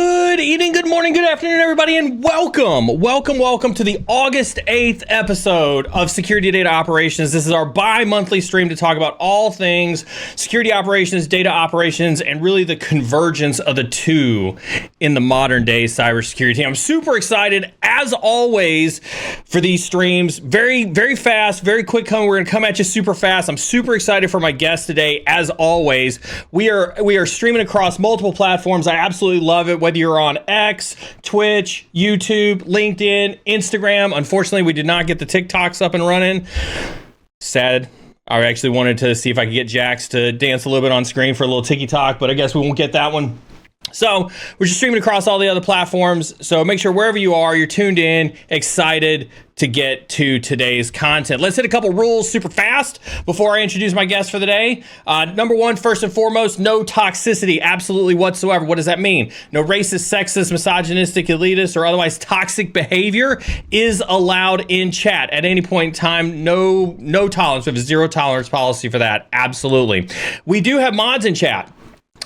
Good evening, good morning, good afternoon, everybody, and welcome to the August 8th episode of Security Data Operations. This is our bi-monthly stream to talk about all things security operations, data operations, and really the convergence of the two in the modern day cybersecurity. I'm super excited, as always, for these streams. Very, very fast, very quick coming. We're going to come at you super fast. I'm super excited for my guest today, as always. We are streaming across multiple platforms. I absolutely love it, whether you're on X, Twitch, YouTube, LinkedIn, Instagram. Unfortunately, we did not get the TikToks up and running. Sad. I actually wanted to see if I could get Jax to dance a little bit on screen for a little TikTok, but I guess we won't get that one. So we're just streaming across all the other platforms. So make sure wherever you are, you're tuned in, excited to get to today's content. Let's hit a couple rules super fast before I introduce my guest for the day. Number one, first and foremost, no toxicity, absolutely whatsoever. What does that mean? No racist, sexist, misogynistic, elitist, or otherwise toxic behavior is allowed in chat at any point in time. No tolerance. We have a zero tolerance policy for that. Absolutely. We do have mods in chat.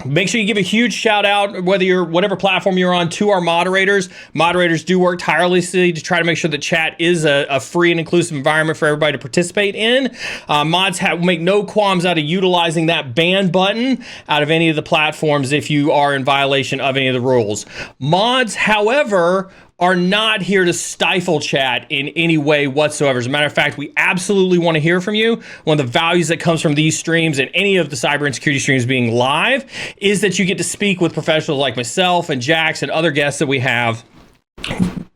Make sure you give a huge shout out, whatever platform you're on, to our moderators. Moderators do work tirelessly to try to make sure that chat is a free and inclusive environment for everybody to participate in. Mods make no qualms out of utilizing that ban button out of any of the platforms if you are in violation of any of the rules. Mods, however, are not here to stifle chat in any way whatsoever. As a matter of fact, we absolutely want to hear from you. One of the values that comes from these streams and any of the cyber and security streams being live is that you get to speak with professionals like myself and Jax and other guests that we have,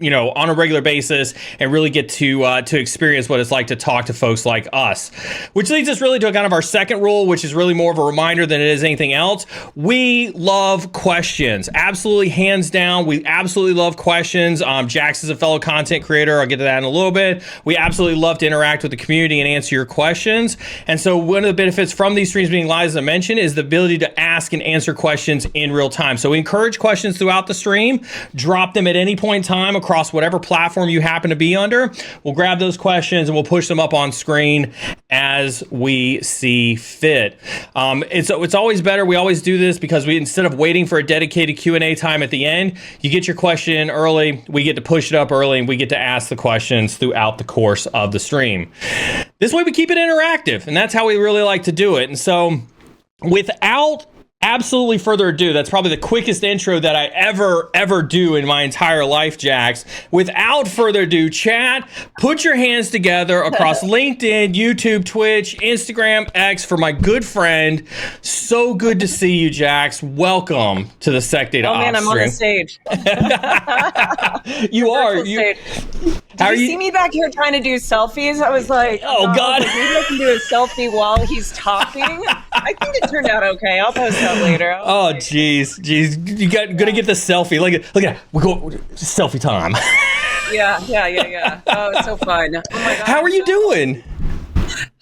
on a regular basis, and really get to experience what it's like to talk to folks like us. Which leads us really to kind of our second rule, which is really more of a reminder than it is anything else. We love questions. Absolutely, hands down, we absolutely love questions. Jax is a fellow content creator. I'll get to that in a little bit. We absolutely love to interact with the community and answer your questions. And so one of the benefits from these streams being live, as I mentioned, is the ability to ask and answer questions in real time. So we encourage questions throughout the stream. Drop them at any point in time across whatever platform you happen to be under. We'll grab those questions and we'll push them up on screen as we see fit. It's always better. We always do this because instead of waiting for a dedicated Q&A time at the end, you get your question in early, we get to push it up early, and we get to ask the questions throughout the course of the stream. This way we keep it interactive, and that's how we really like to do it. And so without absolutely further ado, that's probably the quickest intro that I ever do in my entire life, Jax. Without further ado, chat, put your hands together across LinkedIn, YouTube, Twitch, Instagram, X for my good friend. So good to see you, Jax. Welcome to the SecDataOpsCast. Oh man, I'm on the stage. You are. Did you see me back here trying to do selfies? I was like, oh God. Maybe I can do a selfie while he's talking. I think it turned out okay. I'll post that later. Oh, jeez. You gonna get the selfie. Look at we go selfie time. Yeah. Oh, it's so fun. Oh my God. How are you doing?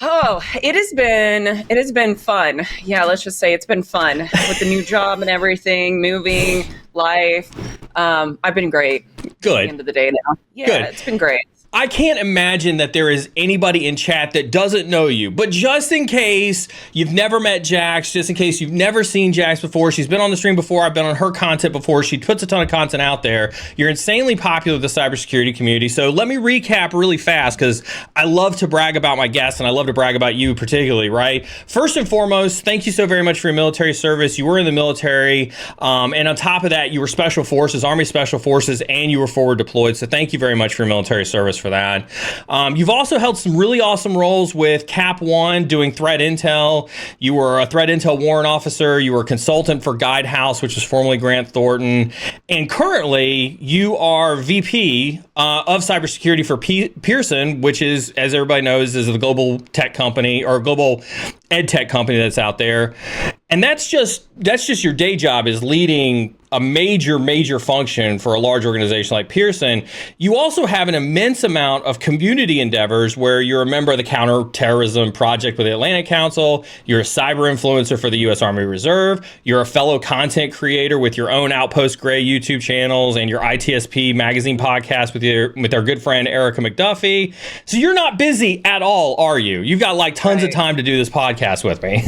Oh, it has been fun. Yeah, let's just say it's been fun with the new job and everything, moving, life. I've been great. Good. At the end of the day now. Yeah, Good. It's been great. I can't imagine that there is anybody in chat that doesn't know you, but just in case you've never met Jax, just in case you've never seen Jax before, she's been on the stream before, I've been on her content before, she puts a ton of content out there. You're insanely popular with the cybersecurity community. So let me recap really fast, because I love to brag about my guests and I love to brag about you particularly, right? First and foremost, thank you so very much for your military service. You were in the military, and on top of that, you were Special Forces, Army Special Forces, and you were forward deployed. So thank you very much for your military service for that. You've also held some really awesome roles with Cap One doing threat intel. You were a threat intel warrant officer. You were a consultant for Guidehouse, which was formerly Grant Thornton. And currently you are VP of cybersecurity for Pearson, which is, as everybody knows, is the global tech company or global ed tech company that's out there. And that's just your day job, is leading a major function for a large organization like Pearson. You also have an immense amount of community endeavors where you're a member of the Counterterrorism Project with the Atlantic Council. You're a cyber influencer for the U.S. Army Reserve. You're a fellow content creator with your own Outpost Gray YouTube channels and your ITSP magazine podcast with our good friend Erica McDuffie. So you're not busy at all, are you? You've got like tons of time to do this podcast with me.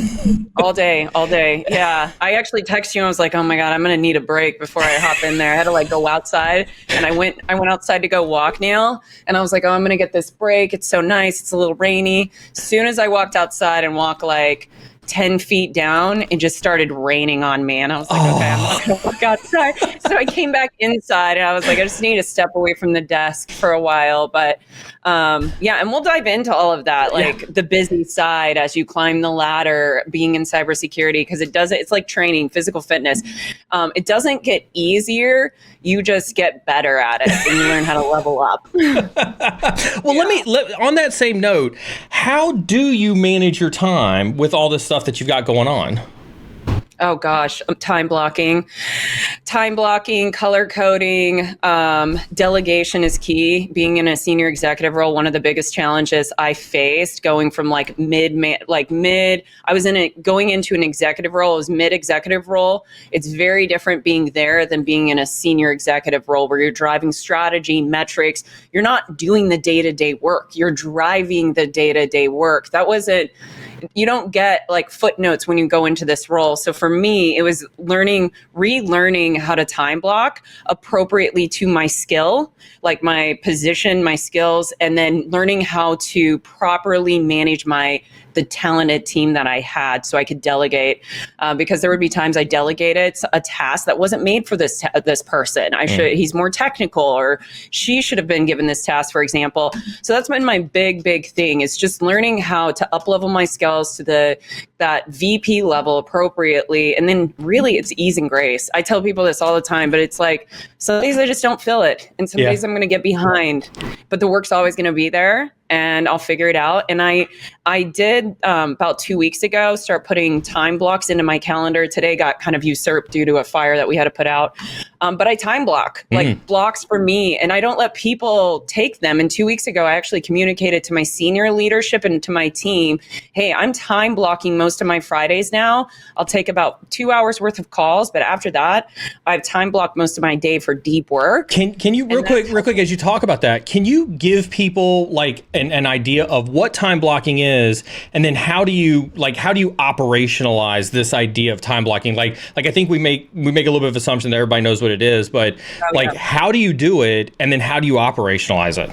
All day, all day. Yeah. I actually texted you. I was like, oh my God, I'm going to need a break before I hop in there. I had to like go outside, and I went outside to go walk, Neal. And I was like, oh, I'm going to get this break. It's so nice. It's a little rainy. As soon as I walked outside and walked like 10 feet down, it just started raining on me. And I was like, okay, I'm not going to walk outside. So I came back inside, and I was like, I just need to step away from the desk for a while. But yeah, and we'll dive into all of that, like the busy side as you climb the ladder, being in cybersecurity, because it's like training, physical fitness. It doesn't get easier. You just get better at it, and you learn how to level up. Well, on that same note, how do you manage your time with all this stuff that you've got going on? Oh gosh, time blocking, color coding, delegation is key. Being in a senior executive role, one of the biggest challenges I faced going from going into an executive role, it was mid-executive role. It's very different being there than being in a senior executive role where you're driving strategy, metrics. You're not doing the day-to-day work. You're driving the day-to-day work. You don't get like footnotes when you go into this role. So for me, it was relearning how to time block appropriately to my skill, like my position, my skills, and then learning how to properly manage the talented team that I had so I could delegate, because there would be times I delegated a task that wasn't made for this person. He's more technical, or she should have been given this task, for example. So that's been my big thing, is just learning how to up-level my skills to that VP level appropriately. And then really it's ease and grace. I tell people this all the time, but it's like some days I just don't feel it. And some days I'm going to get behind, but the work's always going to be there, and I'll figure it out. And I did about 2 weeks ago start putting time blocks into my calendar. Today got kind of usurped due to a fire that we had to put out. But I time block, like blocks for me, and I don't let people take them. And 2 weeks ago, I actually communicated to my senior leadership and to my team, hey, I'm time blocking most of my Fridays now. I'll take about 2 hours worth of calls, but after that, I've time blocked most of my day for deep work. Can you real quick, as you talk about that, can you give people like an idea of what time blocking is, and then how do you operationalize this idea of time blocking? Like I think we make a little bit of assumption that everybody knows what it is, but how do you do it, and then how do you operationalize it?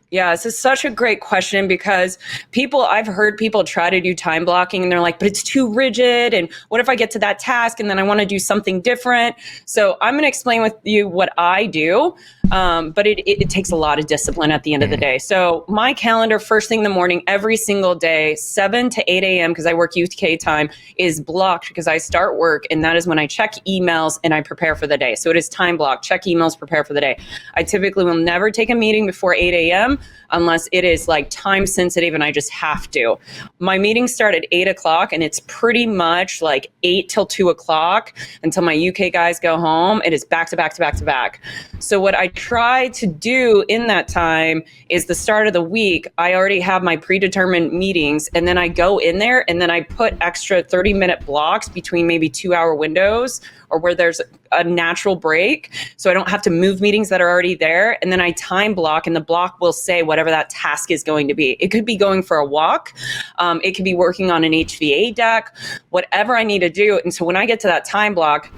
Yeah, this is such a great question, because I've heard people try to do time blocking and they're like, but it's too rigid. And what if I get to that task and then I want to do something different? So I'm going to explain with you what I do. But it takes a lot of discipline at the end of the day. So my calendar, first thing in the morning, every single day, 7 to 8 a.m., because I work UK time, is blocked because I start work, and that is when I check emails and I prepare for the day. So it is time blocked, check emails, prepare for the day. I typically will never take a meeting before 8 a.m. unless it is like time sensitive and I just have to. My meetings start at 8 o'clock, and it's pretty much like 8 till 2 o'clock until my UK guys go home. It is back to back to back to back. So what I try to do in that time is the start of the week, I already have my predetermined meetings, and then I go in there and then I put extra 30-minute blocks between maybe 2-hour windows, or where there's a natural break, so I don't have to move meetings that are already there. And then I time block, and the block will say whatever that task is going to be. It could be going for a walk. It could be working on an HVA deck, whatever I need to do. And so when I get to that time block,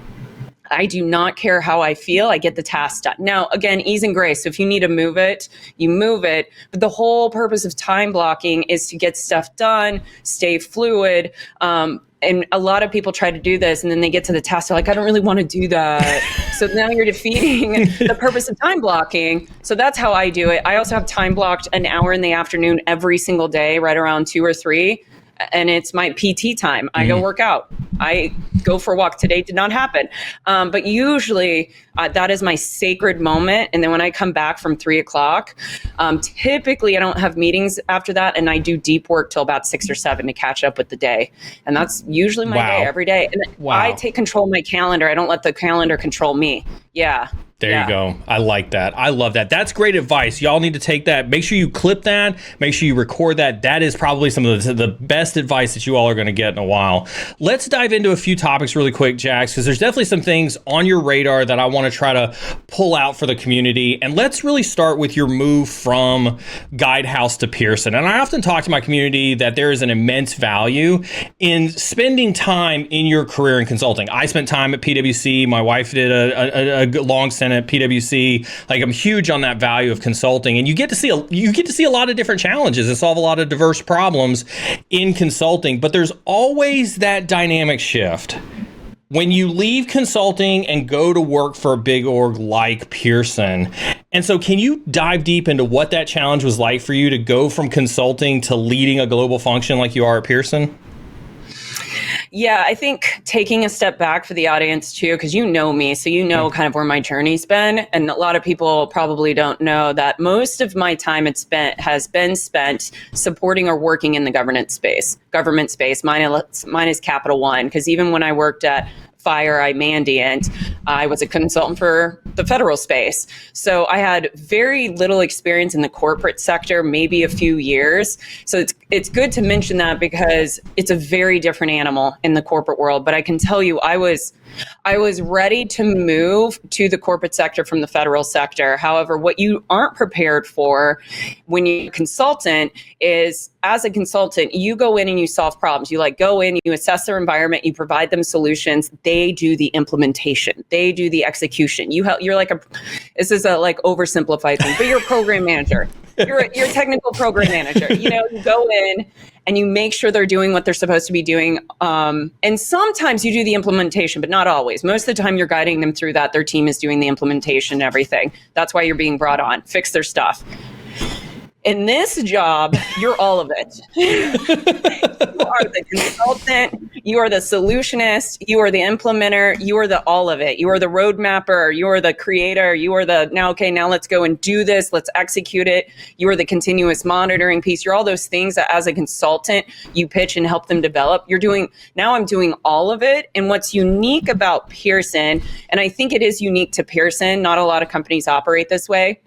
I do not care how I feel. I get the task done. Now, again, ease and grace. So if you need to move it, you move it. But the whole purpose of time blocking is to get stuff done, stay fluid. And a lot of people try to do this, and then they get to the task, they're like, I don't really want to do that. So now you're defeating the purpose of time blocking. So that's how I do it. I also have time blocked an hour in the afternoon every single day, right around 2 or 3. And it's my PT time. I go work out. I go for a walk. Today did not happen. But usually that is my sacred moment. And then when I come back from 3 o'clock, typically I don't have meetings after that. And I do deep work till about 6 or 7 to catch up with the day. And that's usually my day every day. And I take control of my calendar. I don't let the calendar control me. Yeah. There you go. I like that. I love that. That's great advice. Y'all need to take that. Make sure you clip that. Make sure you record that. That is probably some of the best advice that you all are going to get in a while. Let's dive into a few topics really quick, Jax, because there's definitely some things on your radar that I want to try to pull out for the community. And let's really start with your move from Guidehouse to Pearson. And I often talk to my community that there is an immense value in spending time in your career in consulting. I spent time at PwC. My wife did a long stint at PwC. Like, I'm huge on that value of consulting, and you get to see a lot of different challenges and solve a lot of diverse problems in consulting. But there's always that dynamic shift when you leave consulting and go to work for a big org like Pearson. And so can you dive deep into what that challenge was like for you to go from consulting to leading a global function like you are at Pearson? Yeah, I think taking a step back for the audience too, because you know me, so you know kind of where my journey's been. And a lot of people probably don't know that most of my time has been spent supporting or working in the government space. Mine is Capital One, because even when I worked at Fire, Mandiant, I was a consultant for the federal space. So I had very little experience in the corporate sector, maybe a few years. So it's good to mention that, because it's a very different animal in the corporate world. But I can tell you, I was ready to move to the corporate sector from the federal sector. However, what you aren't prepared for when you're a consultant is, as a consultant, you go in and you solve problems. You go in, you assess their environment, you provide them solutions. They do the implementation. They do the execution. You're like this is a oversimplified thing, but you're a program manager. You're a technical program manager. You go in and you make sure they're doing what they're supposed to be doing. And sometimes you do the implementation, but not always. Most of the time you're guiding them through that. Their team is doing the implementation and everything. That's why you're being brought on. Fix their stuff. In this job, you're all of it. You are the consultant, you are the solutionist, you are the implementer, you are the all of it. You are the roadmapper, you are the creator, you are the now let's go and do this, let's execute it. You are the continuous monitoring piece. You're all those things that as a consultant, you pitch and help them develop. Now I'm doing all of it. And what's unique about Pearson, and I think it is unique to Pearson, not a lot of companies operate this way,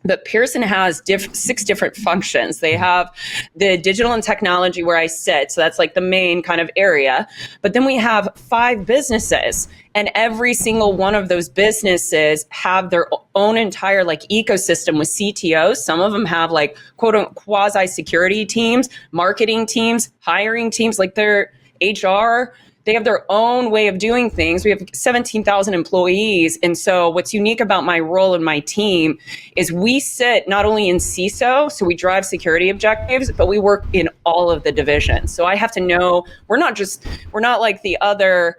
but Pearson has 6 different functions. They have the digital and technology where I sit. So that's like the main kind of area. But then we have 5 businesses. And every single one of those businesses have their own entire ecosystem with CTOs. Some of them have quote unquote quasi security teams, marketing teams, hiring teams, their HR. They have their own way of doing things. We have 17,000 employees. And so what's unique about my role and my team is we sit not only in CISO, so we drive security objectives, but we work in all of the divisions. So I have to know, we're not like the other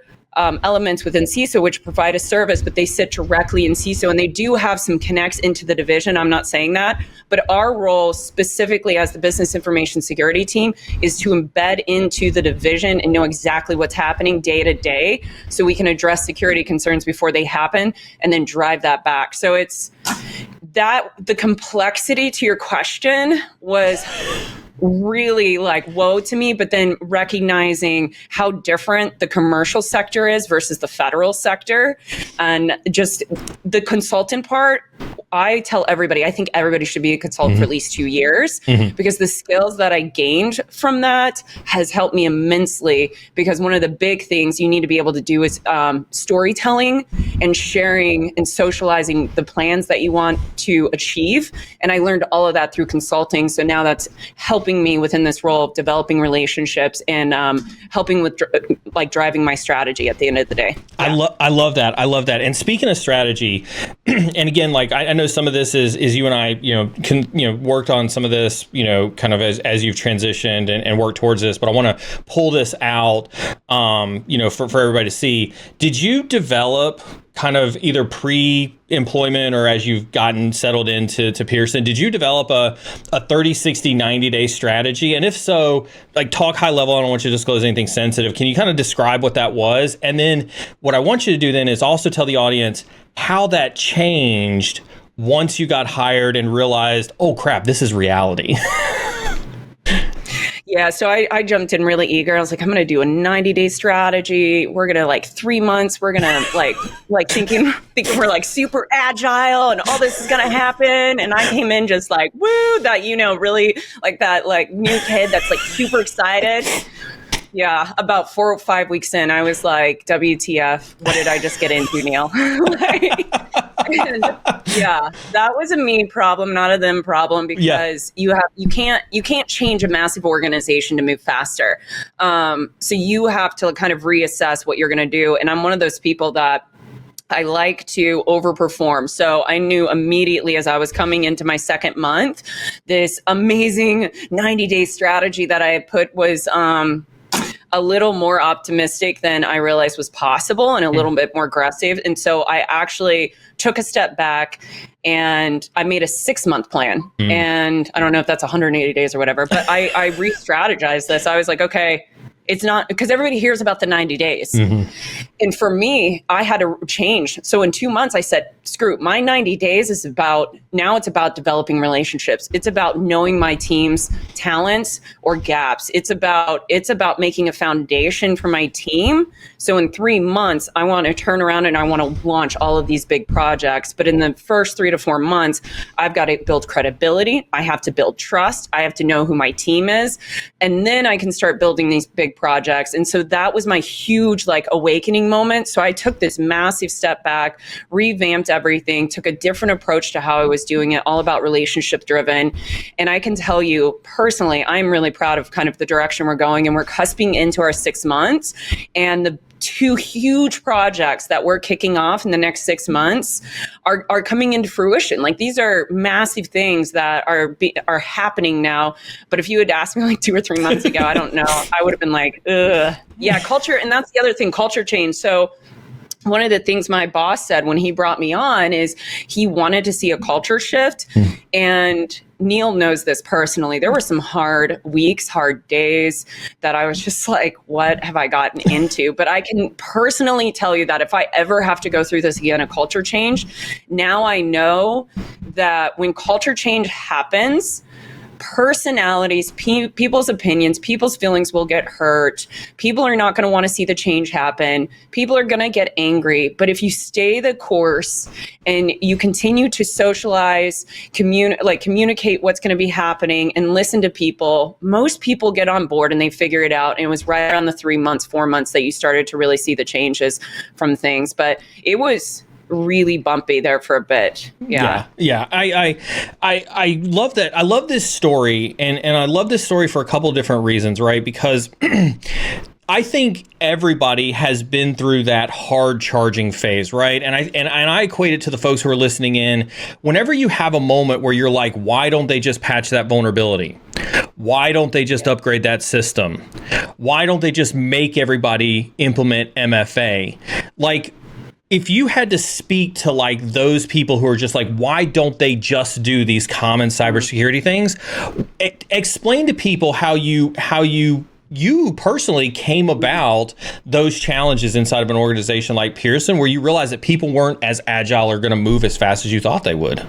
elements within CISO, which provide a service, but they sit directly in CISO, and they do have some connects into the division. I'm not saying that, but our role specifically as the business information security team is to embed into the division and know exactly what's happening day to day, so we can address security concerns before they happen and then drive that back. So it's that the complexity to your question was really whoa to me, but then recognizing how different the commercial sector is versus the federal sector, and just the consultant part. I tell everybody, I think everybody should be a consultant for at least 2 years, because the skills that I gained from that has helped me immensely, because one of the big things you need to be able to do is storytelling and sharing and socializing the plans that you want to achieve. And I learned all of that through consulting. So now that's helping me within this role of developing relationships and helping with driving my strategy at the end of the day. Yeah. I love that. I love that. And speaking of strategy, and again, I know some of this is you and I, worked on some of this, kind of as you've transitioned and worked towards this, but I want to pull this out, for everybody to see. Did you develop kind of either pre-employment or as you've gotten settled into Pearson, did you develop a 30, 60, 90-day strategy? And if so, talk high level. I don't want you to disclose anything sensitive. Can you kind of describe what that was? And then what I want you to do then is also tell the audience how that changed once you got hired and realized, oh crap, this is reality. Yeah, so I jumped in really eager. I was like, I'm going to do a 90-day strategy. We're going to like 3 months. We're going to like thinking we're like super agile and all this is going to happen. And I came in just like, woo, that, really like that, like new kid that's like super excited. Yeah, about 4 or 5 weeks in, I was like, WTF, what did I just get into, Neal? And yeah, that was a me problem, not a them problem, because you can't change a massive organization to move faster. So you have to kind of reassess what you're going to do. And I'm one of those people that I like to overperform. So I knew immediately as I was coming into my second month, this amazing 90-day strategy that I had put was a little more optimistic than I realized was possible and a little bit more aggressive. And so I actually took a step back and I made a 6-month plan. And I don't know if that's 180 days or whatever, but I re-strategized this. I was like, okay, it's not, because everybody hears about the 90 days. And for me, I had to change. So in 2 months, I said, screw it. My 90 days is now it's about developing relationships. It's about knowing my team's talents or gaps. It's about making a foundation for my team. So in 3 months, I want to turn around and I want to launch all of these big projects. But in the first 3 to 4 months, I've got to build credibility. I have to build trust. I have to know who my team is. And then I can start building these big projects. And so that was my huge awakening moment. So I took this massive step back, revamped everything, took a different approach to how I was doing it, all about relationship driven. And I can tell you personally, I'm really proud of kind of the direction we're going, and we're cusping into our 6 months. And the 2 huge projects that we're kicking off in the next 6 months are coming into fruition. Like, these are massive things that are happening now. But if you had asked me 2 or 3 months ago, I don't know, I would have been like, ugh. Yeah, culture. And that's the other thing, culture change. So one of the things my boss said when he brought me on is he wanted to see a culture shift. And Neal knows this personally. There were some hard weeks, hard days that I was just like, what have I gotten into? But I can personally tell you that if I ever have to go through this again, a culture change, now I know that when culture change happens, personalities, people's opinions, people's feelings will get hurt. People are not going to want to see the change happen. People are going to get angry. But if you stay the course and you continue to socialize, communicate what's going to be happening and listen to people, most people get on board and they figure it out. And it was right around the 3 months, 4 months that you started to really see the changes from things. But it was really bumpy there for a bit. Yeah. I love that. I love this story, and I love this story for a couple of different reasons, right? Because I think everybody has been through that hard charging phase, right? And I equate it to the folks who are listening in. Whenever you have a moment where you're like, why don't they just patch that vulnerability? Why don't they just upgrade that system? Why don't they just make everybody implement MFA? If you had to speak to those people who are just why don't they just do these common cybersecurity things? Explain to people how you personally came about those challenges inside of an organization like Pearson, where you realized that people weren't as agile or going to move as fast as you thought they would.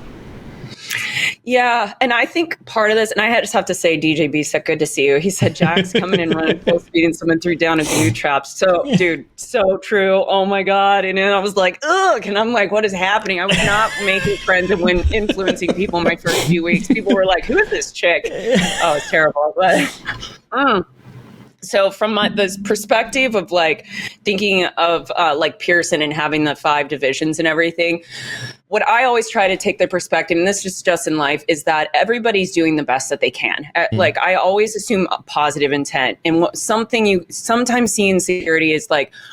Yeah, and I think part of this, and I just have to say, DJ BISO, good to see you. He said, Jax coming in running full speed and someone threw down a glue trap. So, dude, so true. Oh my God. And then I was like, ugh. And I'm like, what is happening? I was not making friends and influencing people in my first few weeks. People were like, who is this chick? Oh, it's terrible. But, So from this perspective of thinking of Pearson and having the 5 divisions and everything, what I always try to take the perspective, and this is just in life, is that everybody's doing the best that they can. I always assume a positive intent. And something you sometimes see in security is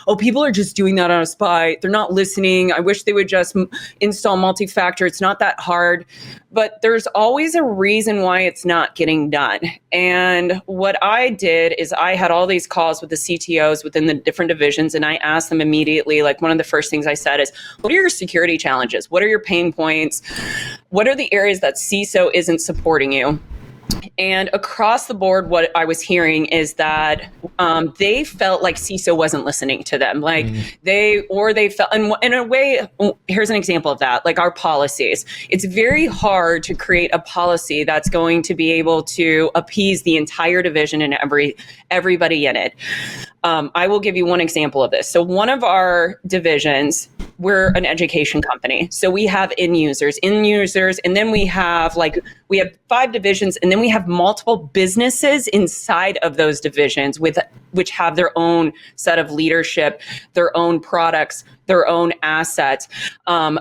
oh, people are just doing that out of spite. They're not listening. I wish they would just install multi-factor. It's not that hard. But there's always a reason why it's not getting done. And what I did is I had all these calls with the CTOs within the different divisions, and I asked them immediately, one of the first things I said is, what are your security challenges? What are your pain points? What are the areas that CISO isn't supporting you? And across the board, what I was hearing is that they felt like CISO wasn't listening to them. Like they felt, and in a way, here's an example of that, like our policies. It's very hard to create a policy that's going to be able to appease the entire division and everybody in it. I will give you one example of this. So one of our divisions, we're an education company. So we have end users, and then we have 5 divisions, and then we have multiple businesses inside of those divisions which have their own set of leadership, their own products, their own assets.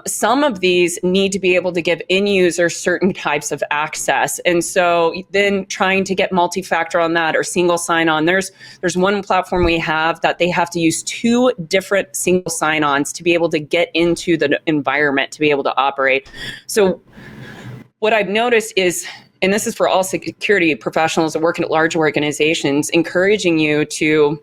Some of these need to be able to give end users certain types of access. And so then trying to get multi-factor on that or single sign-on, there's one platform we have that they have to use 2 different single sign-ons to be able to get into the environment to be able to operate. So what I've noticed is, and this is for all security professionals that work at large organizations, encouraging you to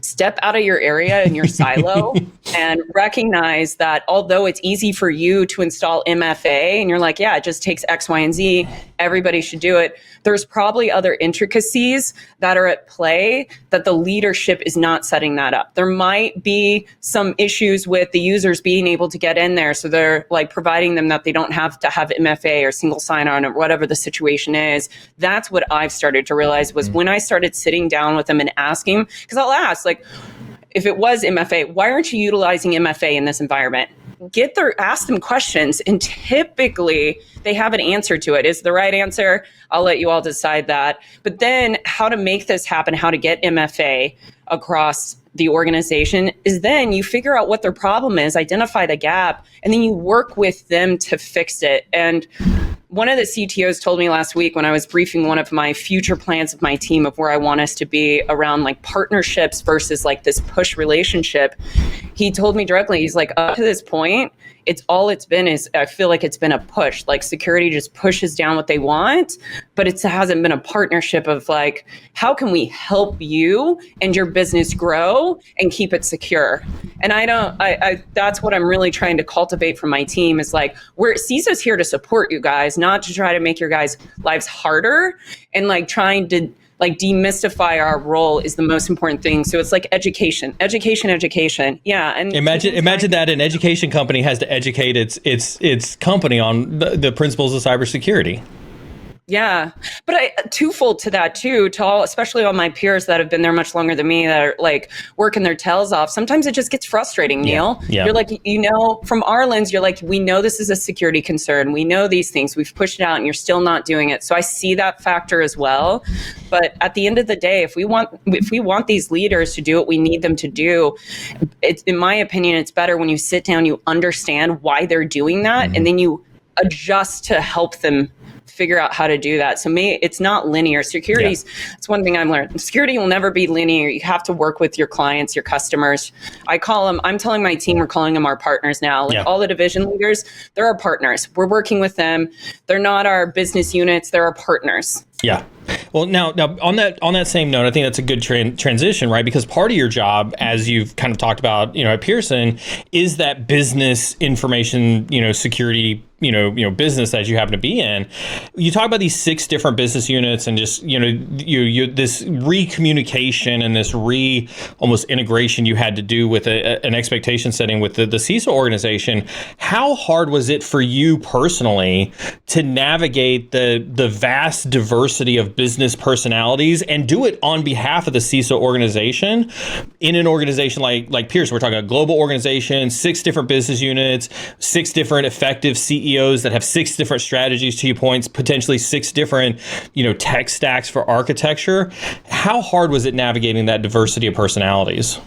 step out of your area and your silo and recognize that although it's easy for you to install MFA and you're like, yeah, it just takes X, Y, and Z, everybody should do it. There's probably other intricacies that are at play that the leadership is not setting that up. There might be some issues with the users being able to get in there. So they're like providing them that they don't have to have MFA or single sign-on or whatever the situation is. That's what I've started to realize was when I started sitting down with them and asking, because I'll ask, like, if it was MFA, why aren't you utilizing MFA in this environment? Ask them questions, and typically they have an answer to it. Is the right answer? I'll let you all decide that. But then how to make this happen, how to get MFA across the organization is then you figure out what their problem is, identify the gap, and then you work with them to fix it. And one of the CTOs told me last week when I was briefing one of my future plans of my team of where I want us to be around like partnerships versus like this push relationship. He told me directly, he's like, up to this point, I feel like it's been a push. Like security just pushes down what they want, but it hasn't been a partnership of like, how can we help you and your business grow and keep it secure? And that's what I'm really trying to cultivate from my team is like, CISO's here to support you guys, not to try to make your guys' lives harder and like trying to like demystify our role is the most important thing. So it's like education. Yeah. And imagine that an education company has to educate its company on the principles of cybersecurity. Yeah. But twofold to that too, especially all my peers that have been there much longer than me that are like working their tails off. Sometimes it just gets frustrating, Neal. Yeah. You're like, from our lens, you're like, we know this is a security concern. We know these things. We've pushed it out and you're still not doing it. So I see that factor as well. But at the end of the day, if we want these leaders to do what we need them to do, in my opinion, it's better when you sit down, you understand why they're doing that, and then you adjust to help them figure out how to do that. So it's not linear. It's one thing I've learned. Security will never be linear. You have to work with your clients, your customers. I'm telling my team, we're calling them our partners now. All the division leaders, they're our partners. We're working with them. They're not our business units. They're our partners. Yeah. Well, now on that same note, I think that's a good transition, right? Because part of your job, as you've kind of talked about, at Pearson, is that business information, security, business that you happen to be in. You talk about these 6 different business units and just, you this recommunication and this almost integration you had to do with an expectation setting with the CISO organization. How hard was it for you personally to navigate the vast diversity of business personalities and do it on behalf of the CISO organization in an organization like Pearson? We're talking a global organization, 6 different business units, 6 different effective CEOs that have 6 different strategies, to your points, potentially 6 different, tech stacks for architecture. How hard was it navigating that diversity of personalities?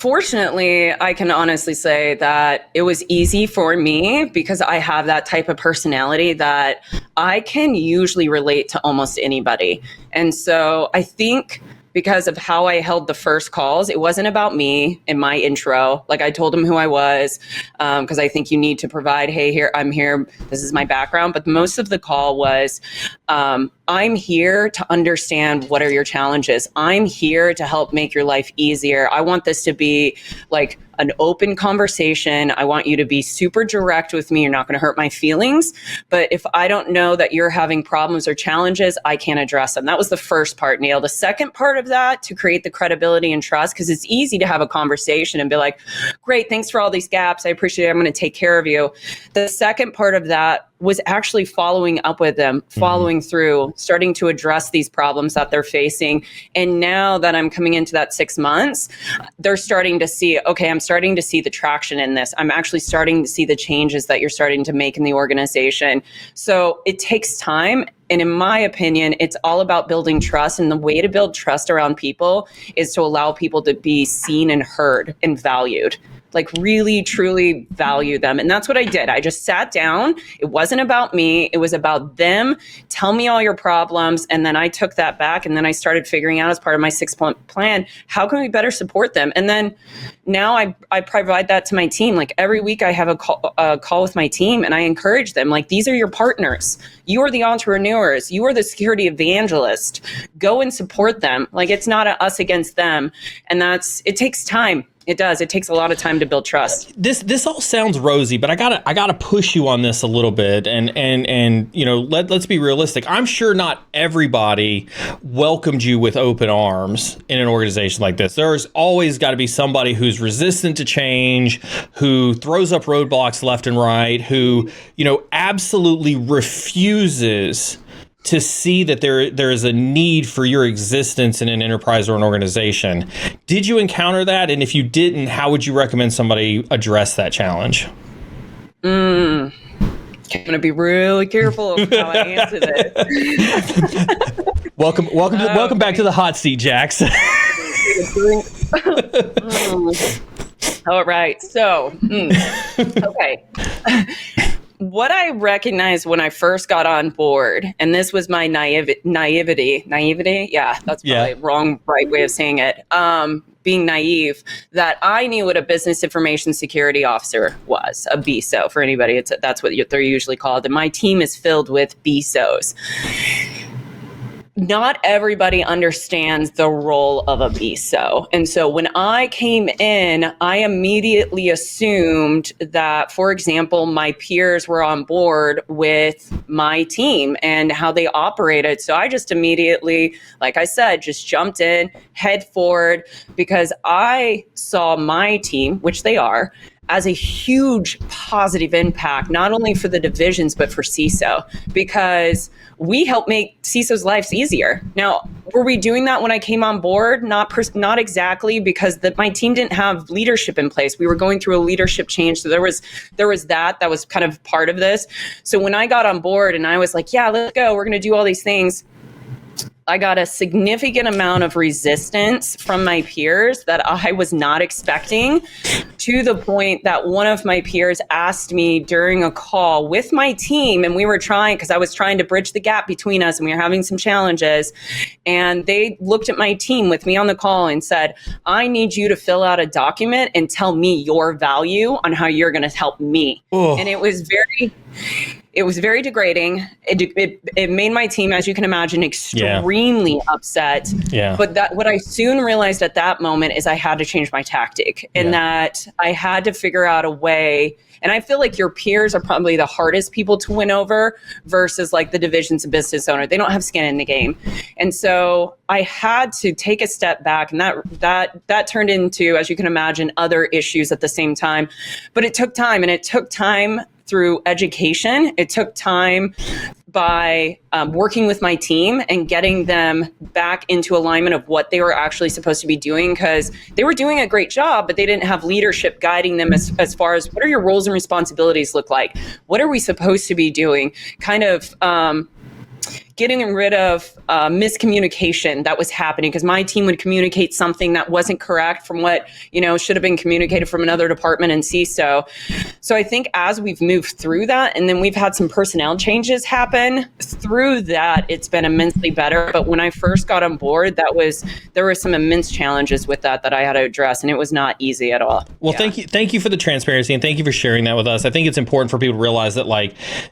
Fortunately, I can honestly say that it was easy for me because I have that type of personality that I can usually relate to almost anybody. And so I think because of how I held the first calls, it wasn't about me in my intro. Like I told them who I was, because I think you need to provide, hey, I'm here, this is my background. But most of the call was, I'm here to understand what are your challenges. I'm here to help make your life easier. I want this to be like an open conversation. I want you to be super direct with me. You're not going to hurt my feelings. But if I don't know that you're having problems or challenges, I can't address them. That was the first part, Neal. The second part of that, to create the credibility and trust, because it's easy to have a conversation and be like, great, thanks for all these gaps. I appreciate it. I'm going to take care of you. The second part of that was actually following up with them, following through, starting to address these problems that they're facing. And now that I'm coming into that 6 months, they're starting to see, okay, I'm starting to see the traction in this. I'm actually starting to see the changes that you're starting to make in the organization. So it takes time. And in my opinion, it's all about building trust. And the way to build trust around people is to allow people to be seen and heard and valued. Like really, truly value them. And that's what I did. I just sat down. It wasn't about me. It was about them. Tell me all your problems. And then I took that back. And then I started figuring out, as part of my 6-point plan, how can we better support them? And then now I provide that to my team. Like every week I have a call with my team, and I encourage them. Like, these are your partners. You are the entrepreneurs. You are the security evangelist. Go and support them. Like, it's not a us against them. And it takes time. It does. It takes a lot of time to build trust. This all sounds rosy, but I gotta push you on this a little bit, and you know, let's be realistic. I'm sure not everybody welcomed you with open arms in an organization like this. There's always got to be somebody who's resistant to change, who throws up roadblocks left and right, who, you know, absolutely refuses to see that there is a need for your existence in an enterprise or an organization. Did you encounter that? And if you didn't, how would you recommend somebody address that challenge? I'm going to be really careful of how I answer this. Welcome back to the hot seat, Jax. All right. So, okay. What I recognized when I first got on board, and this was my naivety. Yeah, that's probably the right way of saying it. Being naive, that I knew what a business information security officer was, a BISO. For anybody, that's what they're usually called. And my team is filled with BISOs. Not everybody understands the role of a BISO. And so when I came in, I immediately assumed that, for example, my peers were on board with my team and how they operated. So I just immediately, like I said, just jumped in, head forward, because I saw my team, which they are, as a huge positive impact, not only for the divisions, but for CISO, because we help make CISO's lives easier. Now, were we doing that when I came on board? Not exactly, because my team didn't have leadership in place. We were going through a leadership change. So there was that was kind of part of this. So when I got on board and I was like, yeah, let's go, we're going to do all these things, I got a significant amount of resistance from my peers that I was not expecting, to the point that one of my peers asked me during a call with my team, and we were trying, because I was trying to bridge the gap between us and we were having some challenges, and they looked at my team with me on the call and said, I need you to fill out a document and tell me your value on how you're going to help me. Oh. And it was very degrading. It made my team, as you can imagine, extremely upset. Yeah. But what I soon realized at that moment is I had to change my tactic, and that I had to figure out a way. And I feel like your peers are probably the hardest people to win over versus like the divisions and business owner. They don't have skin in the game. And so I had to take a step back, and that turned into, as you can imagine, other issues at the same time. But it took time, and it took time through education. It took time by working with my team and getting them back into alignment of what they were actually supposed to be doing, because they were doing a great job, but they didn't have leadership guiding them as far as what are your roles and responsibilities look like? What are we supposed to be doing? Kind of getting rid of miscommunication that was happening, because my team would communicate something that wasn't correct from what, should have been communicated from another department in CISO. So I think as we've moved through that, and then we've had some personnel changes happen through that, it's been immensely better. But when I first got on board, there were some immense challenges with that I had to address, and it was not easy at all. Well, thank you for the transparency, and thank you for sharing that with us. I think it's important for people to realize that,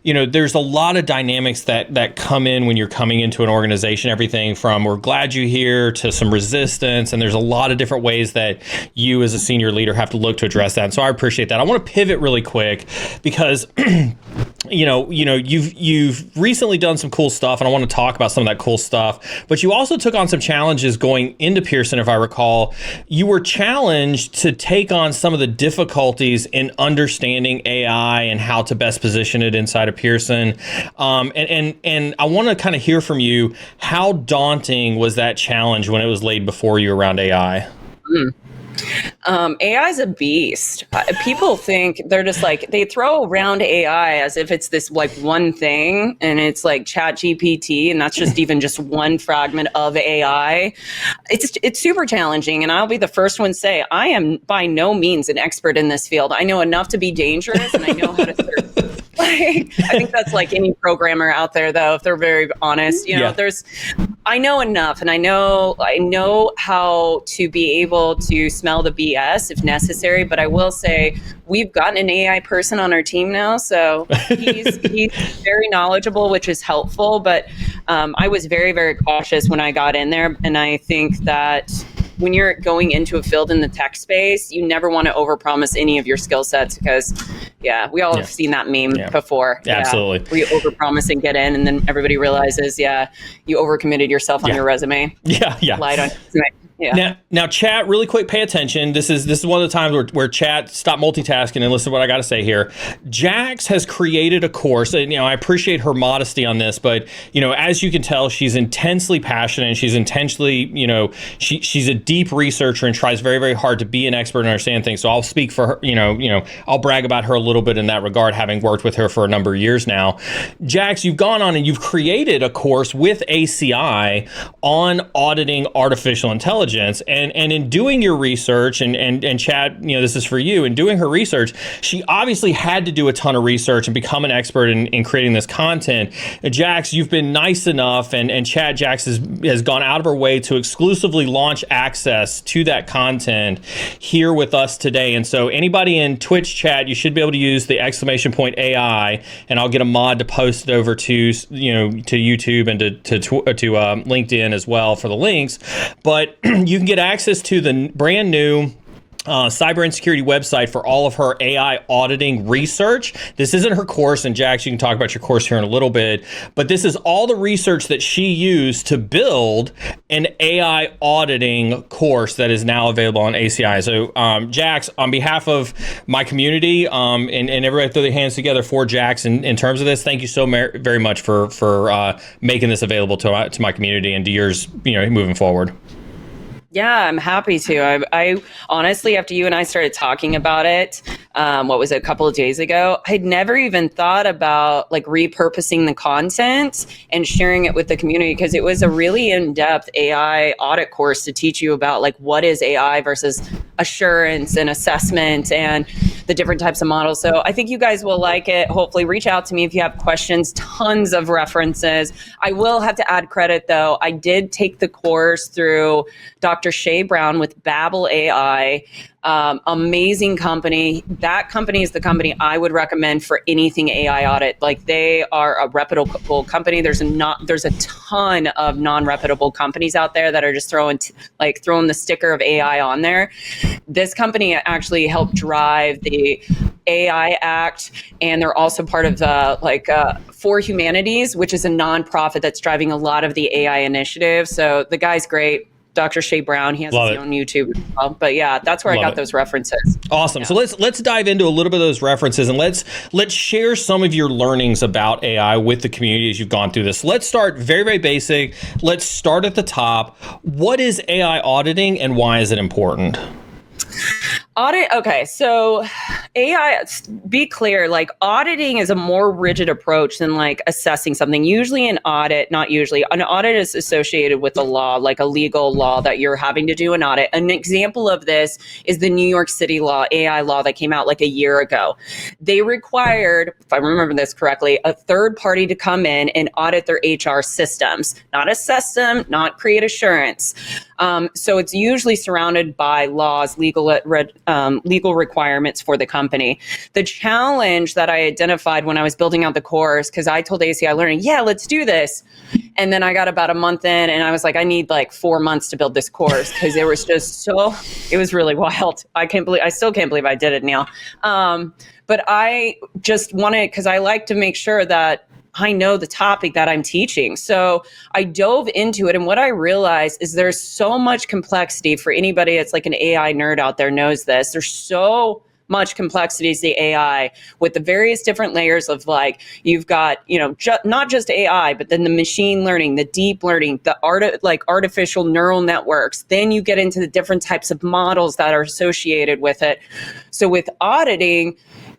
there's a lot of dynamics that come in when when you're coming into an organization, everything from we're glad you're here to some resistance. And there's a lot of different ways that you as a senior leader have to look to address that. And so I appreciate that. I want to pivot really quick because you've recently done some cool stuff, and I want to talk about some of that cool stuff. But you also took on some challenges going into Pearson, if I recall. You were challenged to take on some of the difficulties in understanding AI and how to best position it inside of Pearson. And I want to kind of hear from you, how daunting was that challenge when it was laid before you around AI? AI is a beast. People think they're just like, they throw around AI as if it's this like one thing, and it's like Chat GPT, and that's just even just one fragment of AI. It's super challenging, and I'll be the first one to say I am by no means an expert in this field. I know enough to be dangerous, and I know how to sort of I think that's like any programmer out there, though, if they're very honest. I know enough, and I know how to be able to smell the BS if necessary. But I will say we've gotten an AI person on our team now, so he's very knowledgeable, which is helpful. But I was very, very cautious when I got in there, and I think that when you're going into a field in the tech space, you never want to overpromise any of your skill sets because, we all have seen that meme before. Yeah, absolutely. Where you overpromise and get in, and then everybody realizes, you overcommitted yourself on your resume. Yeah. Lied on your resume. Yeah. Now, chat, really quick, pay attention. This is one of the times where chat, stop multitasking and listen to what I got to say here. Jax has created a course, and I appreciate her modesty on this, but as you can tell, she's intensely passionate, and she's intensely, she's a deep researcher and tries very, very hard to be an expert and understand things. So I'll speak for her, I'll brag about her a little bit in that regard, having worked with her for a number of years now. Jax, you've gone on and you've created a course with ACI on auditing artificial intelligence. And in doing your research, and Chad, this is for you, in doing her research, she obviously had to do a ton of research and become an expert in creating this content. Jax, you've been nice enough, and Chad Jax has gone out of her way to exclusively launch access to that content here with us today. And so anybody in Twitch chat, you should be able to use the !AI, and I'll get a mod to post it over to YouTube and to LinkedIn as well for the links. But you can get access to the brand new cyber and security website for all of her AI auditing research. This isn't her course, and Jax, you can talk about your course here in a little bit, but this is all the research that she used to build an AI auditing course that is now available on ACI. So Jax, on behalf of my community and everybody throw their hands together for Jax in terms of this, thank you so very much for making this available to my community and to yours moving forward. Yeah, I'm happy to. I honestly, after you and I started talking about it, what was it, a couple of days ago, I'd never even thought about like repurposing the content and sharing it with the community, because it was a really in-depth AI audit course to teach you about like what is AI versus assurance and assessment and the different types of models. So I think you guys will like it. Hopefully reach out to me if you have questions. Tons of references. I will have to add credit though. I did take the course through Dr. Shay Brown with Babel AI. Amazing company. That company is the company I would recommend for anything AI audit. Like, they are a reputable company. There's a ton of non-reputable companies out there that are just throwing the sticker of AI on there. This company actually helped drive the AI Act, and they're also part of the For Humanities, which is a nonprofit that's driving a lot of the AI initiatives. So the guy's great. Dr. Shay Brown, he has his own YouTube as well. But yeah, that's where I got those references. Awesome. Yeah. So let's dive into a little bit of those references, and let's share some of your learnings about AI with the community as you've gone through this. Let's start very, very basic. Let's start at the top. What is AI auditing and why is it important? Audit. Okay. So AI, be clear, like auditing is a more rigid approach than like assessing something. Usually an audit is associated with a law, like a legal law that you're having to do an audit. An example of this is the New York City law, AI law, that came out like a year ago. They required, if I remember this correctly, a third party to come in and audit their HR systems, not assess them, not create assurance. So it's usually surrounded by laws, legal legal requirements for the company. The challenge that I identified when I was building out the course, because I told ACI Learning, yeah, let's do this. And then I got about a month in and I was like, I need like 4 months to build this course because it was just it was really wild. I still can't believe I did it, Neal. But I just wanted, because I like to make sure that I know the topic that I'm teaching. So I dove into it. And what I realized is there's so much complexity for anybody that's like an AI nerd out there knows this. There's so much complexity is the AI with the various different layers of like, you've got, not just AI, but then the machine learning, the deep learning, the artificial neural networks. Then you get into the different types of models that are associated with it. So with auditing,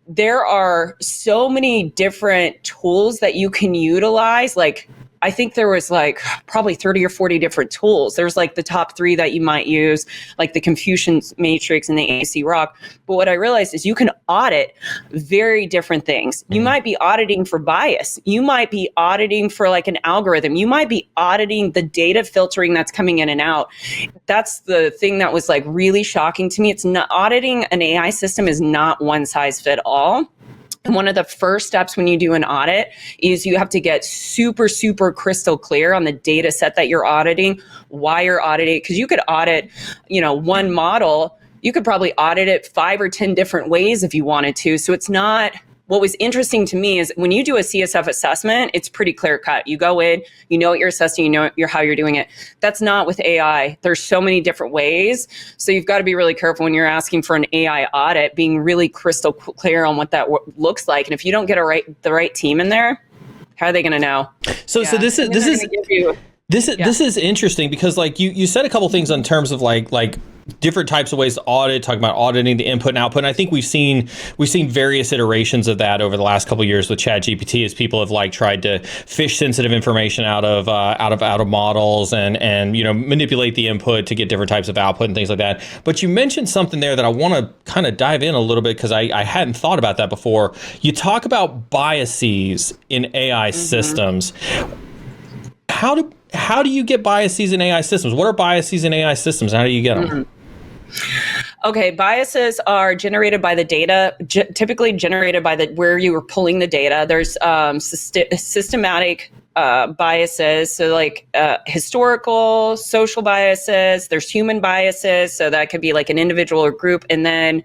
there are so many different tools that you can utilize. Like, I think there was like probably 30 or 40 different tools. There's like the top 3 that you might use, like the Confucian Matrix and the AC Rock. But what I realized is you can audit very different things. You might be auditing for bias. You might be auditing for like an algorithm. You might be auditing the data filtering that's coming in and out. That's the thing that was like really shocking to me. It's not auditing an AI system is not one size fit all. And one of the first steps when you do an audit is you have to get super, super crystal clear on the data set that you're auditing, why you're auditing. Because you could audit, one model, you could probably audit it 5 or 10 different ways if you wanted to. So it's not, what was interesting to me is when you do a CSF assessment, it's pretty clear cut. You go in, you know what you're assessing, you know how you're doing it. That's not with AI. There's so many different ways. So you've got to be really careful when you're asking for an AI audit, being really crystal clear on what that looks like. And if you don't get the right team in there, how are they going to know? So this is interesting because like you said a couple things in terms of like different types of ways to audit, talking about auditing the input and output. And I think we've seen various iterations of that over the last couple of years with ChatGPT as people have like tried to fish sensitive information out of models and manipulate the input to get different types of output and things like that. But you mentioned something there that I want to kind of dive in a little bit because I hadn't thought about that before. You talk about biases in AI systems. How do you get biases in AI systems? What are biases in AI systems? How do you get them? Okay, biases are generated by the data, typically generated by where you were pulling the data. There's systematic biases, so like historical, social biases. There's human biases, so that could be like an individual or group, and then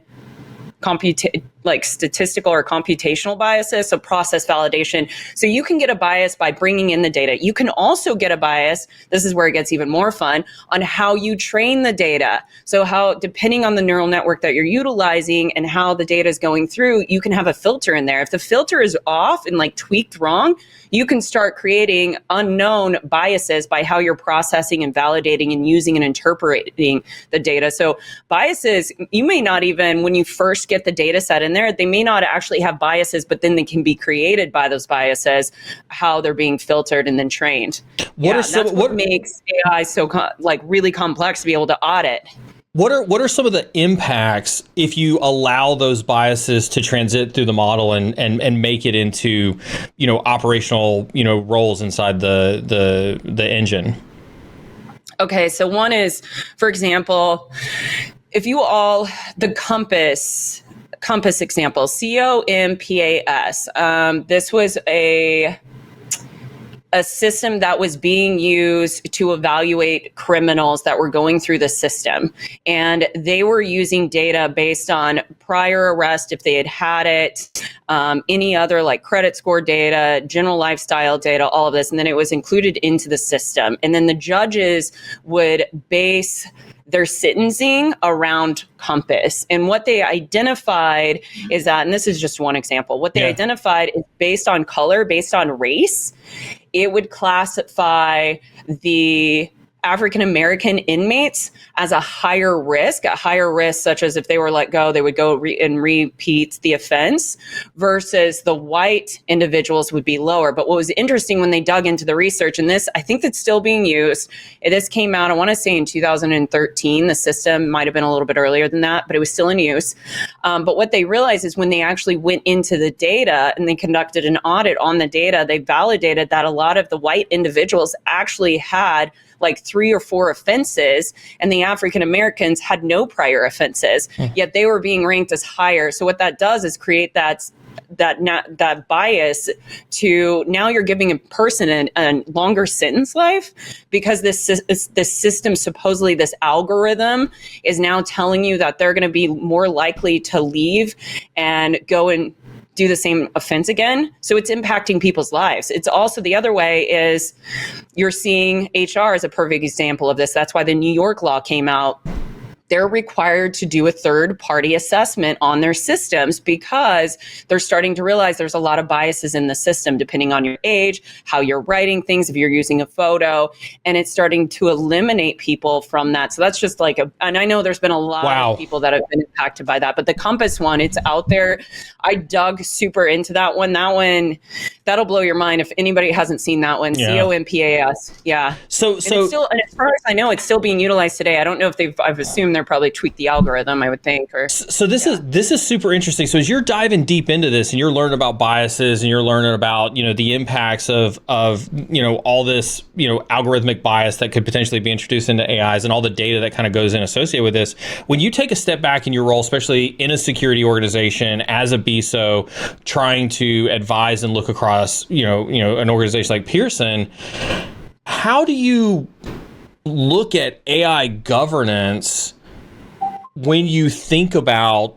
statistical or computational biases, so process validation. So you can get a bias by bringing in the data. You can also get a bias, this is where it gets even more fun, on how you train the data. So how, depending on the neural network that you're utilizing and how the data is going through, you can have a filter in there. If the filter is off and like tweaked wrong, you can start creating unknown biases by how you're processing and validating and using and interpreting the data. So biases, you may not even, when you first get the data set in there, they may not actually have biases, but then they can be created by those biases, how they're being filtered and then trained. What makes AI so really complex to be able to audit. What are some of the impacts if you allow those biases to transit through the model and make it into, operational, roles inside the engine? Okay, so one is, for example, if you the Compass example, COMPAS, this was a system that was being used to evaluate criminals that were going through the system. And they were using data based on prior arrest, if they had it, any other like credit score data, general lifestyle data, all of this. And then it was included into the system. And then the judges would base their sentencing around Compass. And what they identified is that, and this is just one example, what they identified is based on color, based on race, it would classify the African-American inmates as a higher risk such as if they were let go, they would go and repeat the offense, versus the white individuals would be lower. But what was interesting when they dug into the research, and this, I think that's still being used, this came out, I want to say in 2013, the system might have been a little bit earlier than that, but it was still in use. But what they realized is when they actually went into the data and they conducted an audit on the data, they validated that a lot of the white individuals actually had like 3 or 4 offenses, and the African Americans had no prior offenses, yet they were being ranked as higher. So what that does is create that bias to now you're giving a person a longer sentence life because this system, supposedly this algorithm, is now telling you that they're going to be more likely to leave and go and do the same offense again. So it's impacting people's lives. It's also the other way is you're seeing HR as a perfect example of this. That's why the New York law came out. They're required to do a third-party assessment on their systems because they're starting to realize there's a lot of biases in the system, depending on your age, how you're writing things, if you're using a photo, and it's starting to eliminate people from that. So that's just like and I know there's been a lot of people that have been impacted by that, but the Compass one, it's out there. I dug super into that one. That one, that'll blow your mind if anybody hasn't seen that one. COMPAS. Yeah. So and it's still, and as far as I know, it's still being utilized today. I don't know if I've assumed they're probably tweaked the algorithm, I would think. So this is super interesting. So as you're diving deep into this and you're learning about biases and you're learning about, the impacts of all this, algorithmic bias that could potentially be introduced into AIs and all the data that kind of goes in associated with this. When you take a step back in your role, especially in a security organization as a BISO, trying to advise and look across, an organization like Pearson, how do you look at AI governance when you think about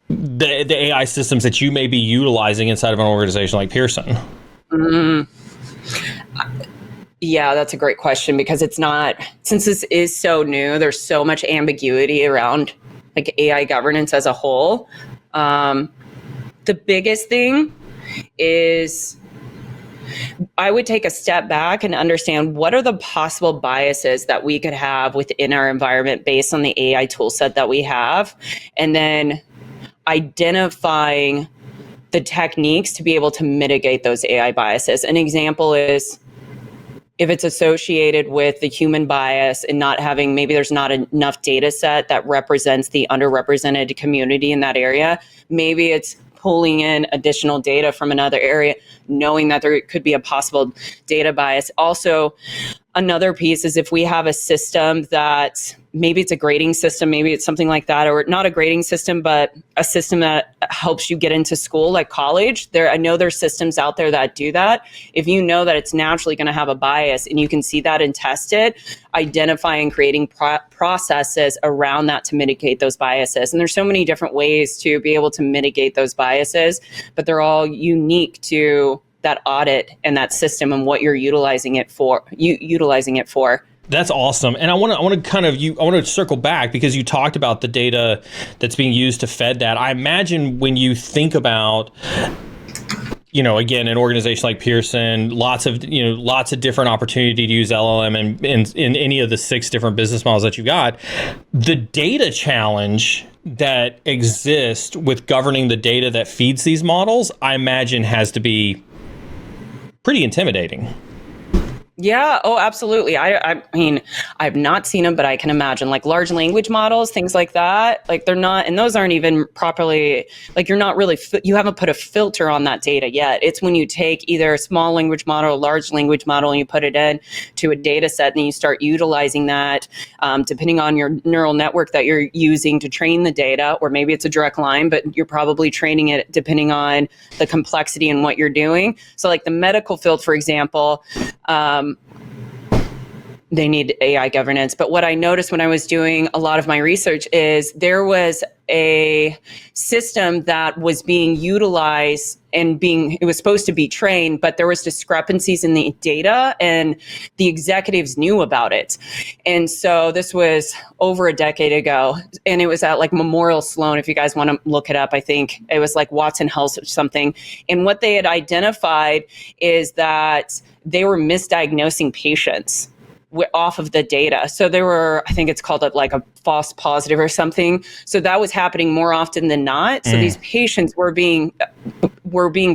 the AI systems that you may be utilizing inside of an organization like Pearson? Yeah, that's a great question because it's not, since this is so new, there's so much ambiguity around like AI governance as a whole. The biggest thing is I would take a step back and understand what are the possible biases that we could have within our environment based on the AI tool set that we have, and then identifying the techniques to be able to mitigate those AI biases. An example is if it's associated with the human bias and not having, maybe there's not enough data set that represents the underrepresented community in that area, maybe it's pulling in additional data from another area, knowing that there could be a possible data bias. Also, another piece is if we have a system that maybe it's a grading system, maybe it's something like that, or not a grading system, but a system that helps you get into school, like college. I know there's systems out there that do that. If you know that it's naturally going to have a bias and you can see that and test it, identify and creating processes around that to mitigate those biases. And there's so many different ways to be able to mitigate those biases, but they're all unique to that audit and that system and what you're utilizing it for. That's awesome. And I want to circle back because you talked about the data that's being used to fed that. I imagine when you think about, again, an organization like Pearson, lots of different opportunity to use LLM in any of the 6 different business models that you got. The data challenge that exists with governing the data that feeds these models, I imagine has to be pretty intimidating. Yeah. Oh, absolutely. I mean, I've not seen them, but I can imagine like large language models, things like that. Like they're not, and those aren't even properly, like you're not really, you haven't put a filter on that data yet. It's when you take either a small language model or large language model and you put it in to a data set and you start utilizing that, depending on your neural network that you're using to train the data, or maybe it's a direct line, but you're probably training it depending on the complexity and what you're doing. So like the medical field, for example, they need AI governance. But what I noticed when I was doing a lot of my research is there was a system that was being utilized and it was supposed to be trained, but there was discrepancies in the data and the executives knew about it. And so this was over a decade ago, and it was at like Memorial Sloan. If you guys want to look it up, I think it was like Watson Health or something. And what they had identified is that they were misdiagnosing patients off of the data. So there were, I think it's called like a false positive or something. So that was happening more often than not. So these patients were being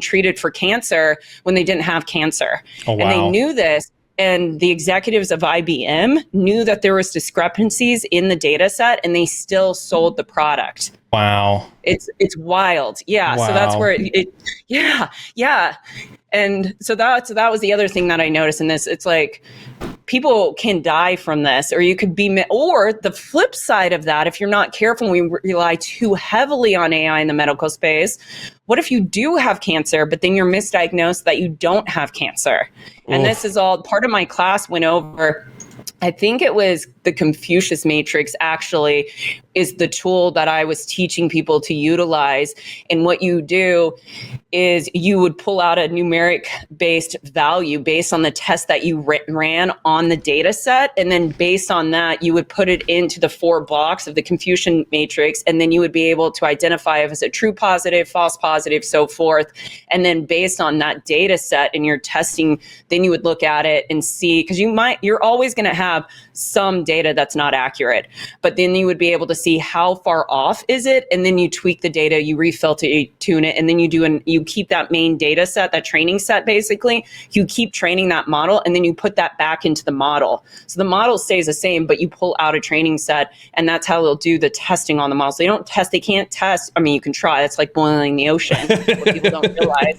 treated for cancer when they didn't have cancer. Oh, wow. And they knew this. And the executives of IBM knew that there was discrepancies in the data set, and they still sold the product. Wow. It's wild. Yeah. Wow. So that's where yeah. And so that was the other thing that I noticed in this. It's like, people can die from this, or you could be, or the flip side of that, if you're not careful, we rely too heavily on AI in the medical space. What if you do have cancer, but then you're misdiagnosed that you don't have cancer? And this is all part of my class went over. I think it was the Confucius Matrix actually is the tool that I was teaching people to utilize. And what you do is you would pull out a numeric based value based on the test that you ran on the data set. And then based on that, you would put it into the 4 blocks of the Confucian Matrix. And then you would be able to identify if it's a true positive, false positive, so forth. And then based on that data set and your testing, then you would look at it and see, because you're always going to have some data that's not accurate, but then you would be able to see how far off is it, and then you tweak the data, you refilter, you tune it, and then you keep that main data set, that training set, basically, you keep training that model, and then you put that back into the model. So the model stays the same, but you pull out a training set, and that's how they'll do the testing on the model. So they can't test, I mean, you can try, it's like boiling the ocean, what people don't realize.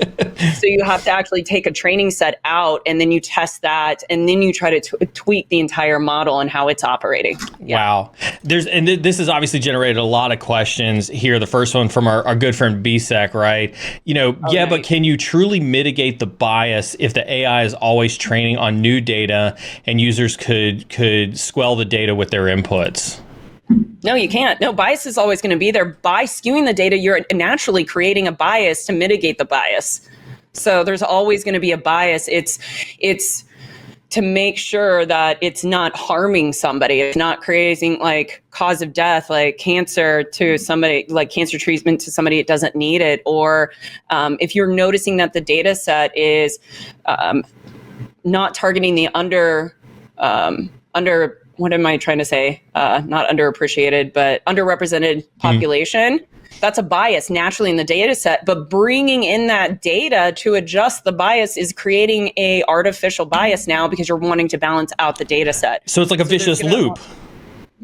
So you have to actually take a training set out, and then you test that, and then you try to tweak the entire model and how it's operating. Yeah. Wow. This has obviously generated a lot of questions here. The first one from our good friend BSec, right? Nice. But can you truly mitigate the bias if the AI is always training on new data and users could swell the data with their inputs? No, you can't. No, bias is always going to be there. By skewing the data, you're naturally creating a bias to mitigate the bias. So there's always going to be a bias. It's to make sure that it's not harming somebody. It's not creating like cause of death, like cancer to somebody, like cancer treatment to somebody it doesn't need it. Or if you're noticing that the data set is not targeting the under, what am I trying to say? Not underappreciated, but underrepresented population. That's a bias naturally in the data set, but bringing in that data to adjust the bias is creating a artificial bias now because you're wanting to balance out the data set. So it's like a vicious loop.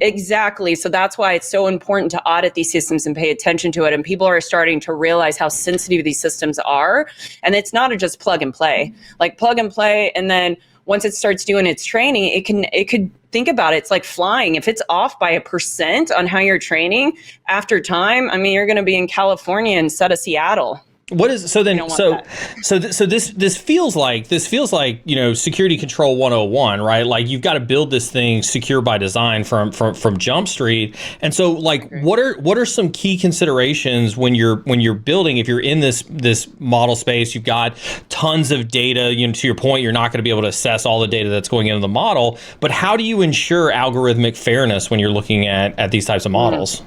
Exactly. So that's why it's so important to audit these systems and pay attention to it. And people are starting to realize how sensitive these systems are. And it's not just plug and play. Like plug and play, and then once it starts doing its training, it could think about it. It's like flying. If it's off by 1% on how you're training, after time, I mean, you're going to be in California instead of Seattle. What is so then so this feels like security control 101, right? Like you've got to build this thing secure by design from Jump Street. And so like what are some key considerations when you're building, if you're in this model space, you've got tons of data, to your point, you're not going to be able to assess all the data that's going into the model, but how do you ensure algorithmic fairness when you're looking at these types of models?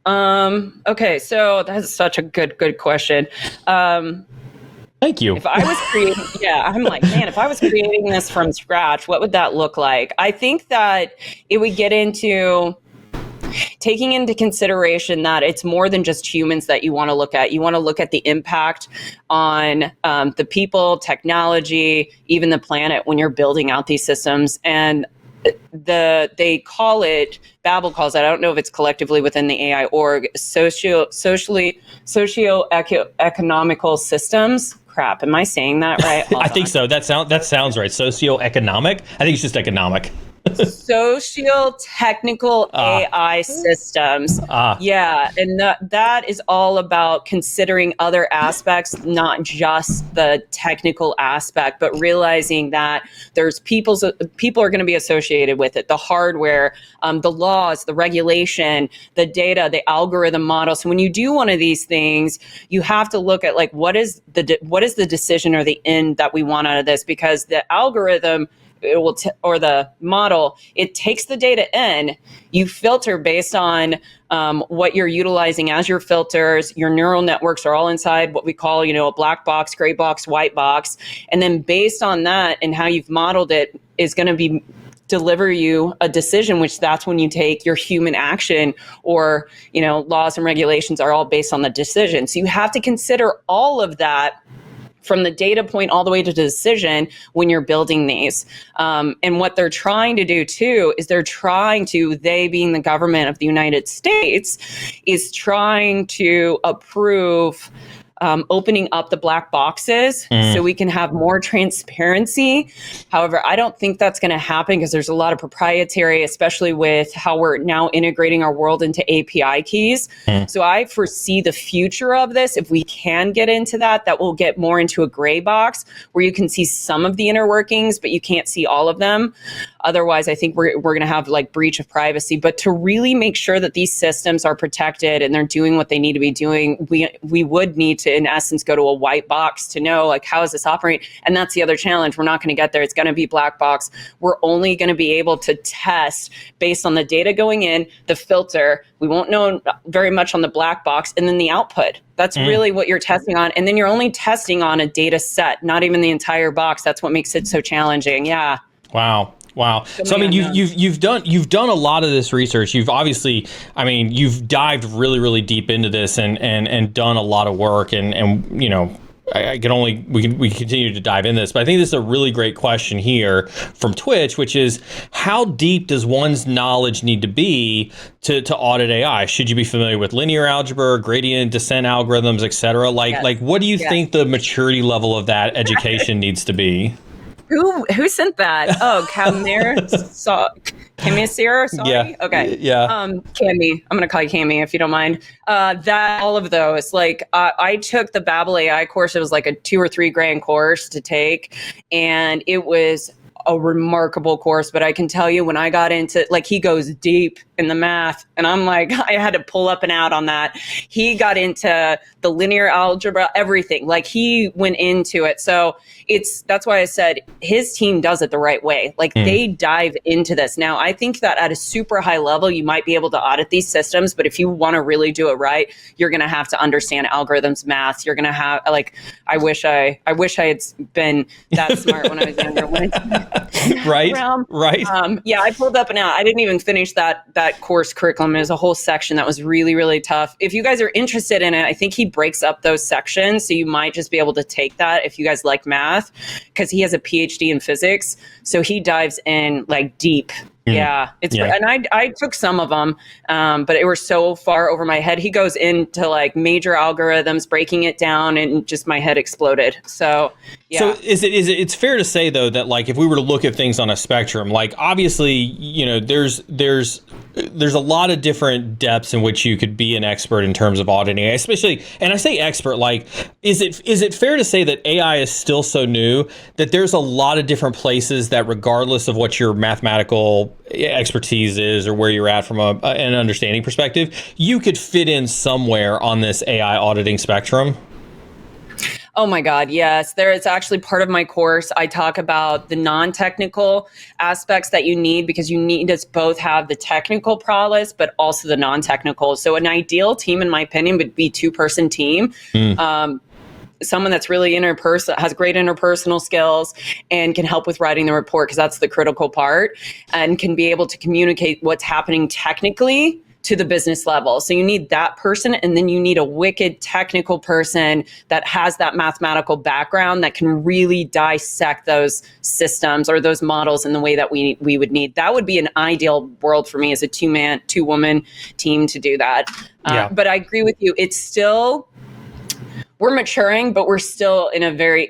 Okay, so that's such a good question. Thank you. If I was creating, I'm like, man, if I was creating this from scratch, what would that look like? I think that it would get into taking into consideration that it's more than just humans that you want to look at. You want to look at the impact on the people, technology, even the planet when you're building out these systems. And they call it, Babel calls it, I don't know if it's collectively within the AI org, socio-economical systems. Crap, am I saying that right? I think so. That sounds right. Socio-economic? I think it's just economic. Social-technical AI systems. Yeah, and that is all about considering other aspects, not just the technical aspect, but realizing that there's people are going to be associated with it, the hardware, the laws, the regulation, the data, the algorithm model. So when you do one of these things, you have to look at like what is the decision or the end that we want out of this, because the algorithm or the model, it takes the data in, you filter based on what you're utilizing as your filters. Your neural networks are all inside what we call, a black box, gray box, white box. And then based on that and how you've modeled it is going to deliver you a decision, which that's when you take your human action, or, laws and regulations are all based on the decision. So you have to consider all of that from the data point all the way to the decision when you're building these. And what they're trying to do too is they being the government of the United States, is trying to approve opening up the black boxes so we can have more transparency. However, I don't think that's going to happen because there's a lot of proprietary, especially with how we're now integrating our world into API keys. So I foresee the future of this. If we can get into that, that will get more into a gray box where you can see some of the inner workings, but you can't see all of them. Otherwise, I think we're going to have like breach of privacy. But to really make sure that these systems are protected and they're doing what they need to be doing, we would need to, in essence, go to a white box to know, like, how does this operate? And that's the other challenge. We're not going to get there. It's going to be black box. We're only going to be able to test based on the data going in, the filter. We won't know very much on the black box, and then the output. That's really what you're testing on. And then you're only testing on a data set, not even the entire box. That's what makes it so challenging. Yeah. Wow. So I mean, you've done a lot of this research. You've obviously, I mean, you've dived really, really deep into this and done a lot of work. And you know, we can continue to dive in this, but I think this is a really great question here from Twitch, which is, how deep does one's knowledge need to be to audit AI? Should you be familiar with linear algebra, gradient descent algorithms, et cetera? Like, what do you think the maturity level of that education needs to be? Who sent that? Oh, Camir Sarah, sorry. Yeah. Okay. Yeah. Cammy. I'm gonna call you Cammy if you don't mind. That all of those. Like, I took the Babel AI course. It was like a 2 or 3 grand course to take, and it was a remarkable course. But I can tell you, when I got into, like, he goes deep in the math, and I'm like, I had to pull up and out on that. He got into the linear algebra, everything. Like, he went into it. So that's why I said his team does it the right way. Like, they dive into this. Now, I think that at a super high level, you might be able to audit these systems, but if you want to really do it right, you're going to have to understand algorithms, math. You're going to have, like, I wish I had been that smart when I was younger. Right. Yeah, I pulled up and out. I didn't even finish that course curriculum. It was a whole section that was really, really tough. If you guys are interested in it, I think he breaks up those sections. So you might just be able to take that if you guys like math, because he has a PhD in physics. So he dives in like deep. Yeah, and I took some of them, but it was so far over my head. He goes into like major algorithms, breaking it down, and just my head exploded. So yeah. So it's fair to say though that, like, if we were to look at things on a spectrum, like, obviously, you know, there's a lot of different depths in which you could be an expert in terms of auditing, especially, and I say expert, like, is it fair to say that AI is still so new that there's a lot of different places that, regardless of what your mathematical expertise is or where you're at from an understanding perspective, you could fit in somewhere on this AI auditing spectrum? Oh my God, yes. There is actually part of my course. I talk about the non-technical aspects that you need, because you need to both have the technical prowess, but also the non-technical. So an ideal team, in my opinion, would be 2-person team. Someone that's really has great interpersonal skills and can help with writing the report, because that's the critical part, and can be able to communicate what's happening technically to the business level. So you need that person, and then you need a wicked technical person that has that mathematical background that can really dissect those systems or those models in the way that we would need. That would be an ideal world for me, as a 2-woman team to do that. But I agree with you. It's still, we're maturing, but we're still in a very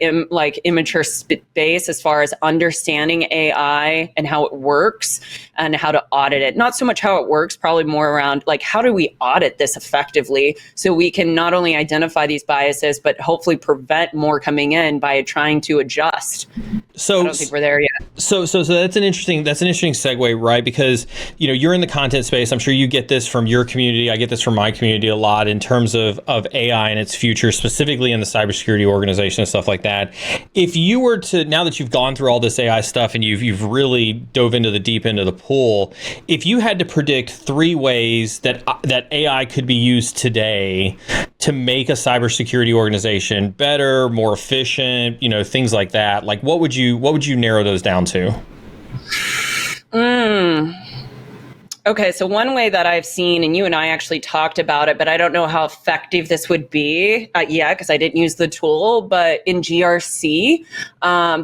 immature space as far as understanding AI and how it works and how to audit it. Not so much how it works, probably more around, like, how do we audit this effectively so we can not only identify these biases, but hopefully prevent more coming in by trying to adjust. So I don't think we're there yet. So that's an interesting segue, right? Because, you know, you're in the content space. I'm sure you get this from your community. I get this from my community a lot in terms of AI and its future, specifically in the cybersecurity organization and stuff like that. If you were to, now that you've gone through all this AI stuff and you've really dove into the deep end of the pool, if you had to predict 3 ways that AI could be used today to make a cybersecurity organization better, more efficient, you know, things like that, like, what would you narrow those down to? Okay, so one way that I've seen, and you and I actually talked about it, but I don't know how effective this would be yet, because I didn't use the tool, but in GRC,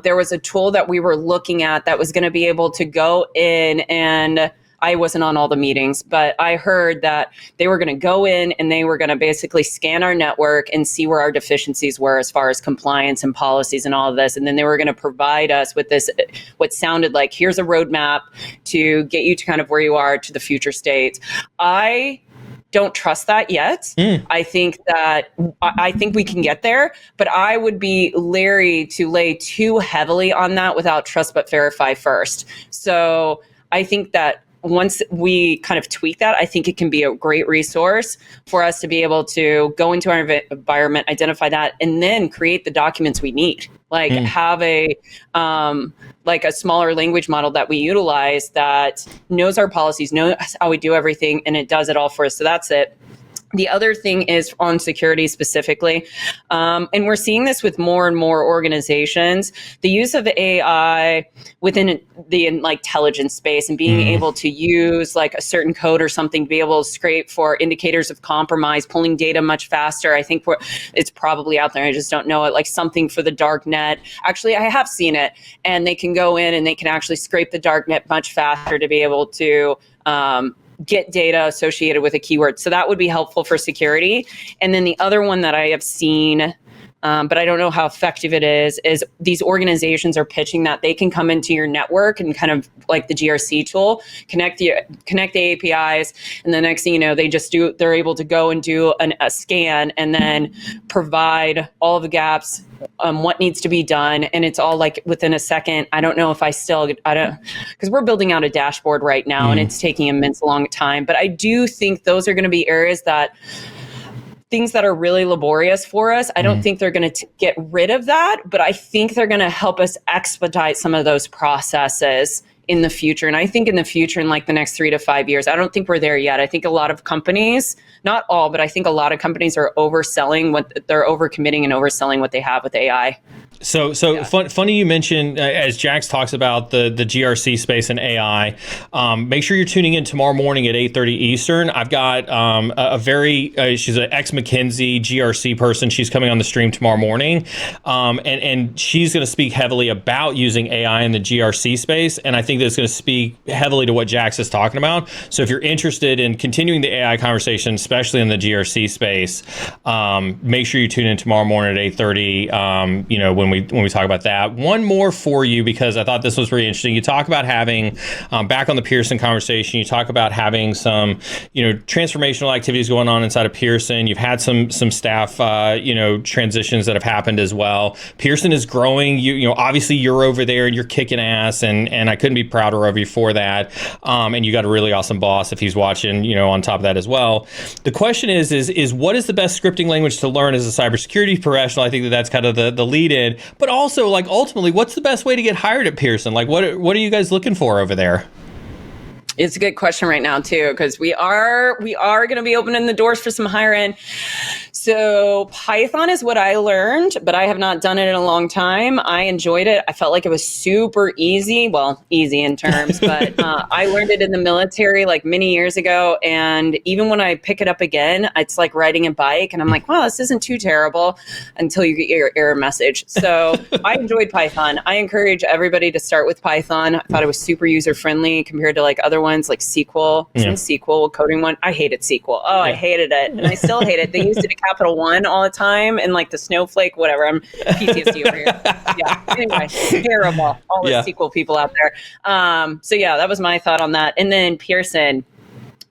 there was a tool that we were looking at that was going to be able to go in and I wasn't on all the meetings, but I heard that they were going to go in and they were going to basically scan our network and see where our deficiencies were as far as compliance and policies and all of this. And then they were going to provide us with this, what sounded like, here's a roadmap to get you to kind of where you are to the future state. I don't trust that yet. I think we can get there, but I would be leery to lay too heavily on that without trust but verify first. So I think that once we kind of tweak that, I think it can be a great resource for us to be able to go into our environment, identify that, and then create the documents we need. Like have a smaller language model that we utilize that knows our policies, knows how we do everything, and it does it all for us. So that's it. The other thing is on security specifically, and we're seeing this with more and more organizations, the use of AI within the intelligence space and being able to use like a certain code or something to be able to scrape for indicators of compromise, pulling data much faster. I think it's probably out there. I just don't know it, like something for the dark net. Actually, I have seen it, and they can go in and they can actually scrape the dark net much faster to be able to get data associated with a keyword. So that would be helpful for security. And then the other one that I have seen, but I don't know how effective it is these organizations are pitching that they can come into your network and kind of like the GRC tool, connect the APIs, and the next thing you know, they're able to go and do a scan and then provide all of the gaps, what needs to be done, and it's all like within a second. I don't know if because we're building out a dashboard right now and it's taking immense long time, but I do think those are going to be areas that things that are really laborious for us. I don't think they're going to get rid of that, but I think they're going to help us expedite some of those processes in the future. And I think in the future, in like the next 3 to 5 years, I don't think we're there yet. I think a lot of companies, not all, but I think a lot of companies are overselling they're overcommitting and overselling what they have with AI. So funny you mentioned, as Jax talks about the GRC space and AI, make sure you're tuning in tomorrow morning at 8:30 Eastern. I've got she's an ex-McKinsey GRC person. She's coming on the stream tomorrow morning, and she's going to speak heavily about using AI in the GRC space, and I think that's going to speak heavily to what Jax is talking about. So if you're interested in continuing the AI conversation, especially in the GRC space, make sure you tune in tomorrow morning at 8:30, when we talk about that. One more for you, because I thought this was really interesting. You talk about having, back on the Pearson conversation, you talk about having some, transformational activities going on inside of Pearson. You've had some staff, transitions that have happened as well. Pearson is growing. Obviously you're over there and you're kicking ass, and I couldn't be prouder of you for that. And you got a really awesome boss if he's watching, on top of that as well. The question is what is the best scripting language to learn as a cybersecurity professional? I think that's kind of the lead in. But also, like, ultimately, what's the best way to get hired at Pearson? Like, what are you guys looking for over there? It's a good question right now too, because we are going to be opening the doors for some higher end. So Python is what I learned, but I have not done it in a long time. I enjoyed it. I felt like it was super easy. Well, easy in terms, but I learned it in the military like many years ago. And even when I pick it up again, it's like riding a bike, and I'm like, wow, this isn't too terrible until you get your error message. So I enjoyed Python. I encourage everybody to start with Python. I thought it was super user friendly compared to like other ones like SQL. SQL coding one. I hated SQL. I hated it, and I still hate it. They used it in Capital One all the time, and like the snowflake, whatever. I'm PTSD over here. Yeah. Anyway, terrible. All the SQL people out there. So yeah, that was my thought on that. And then Pearson.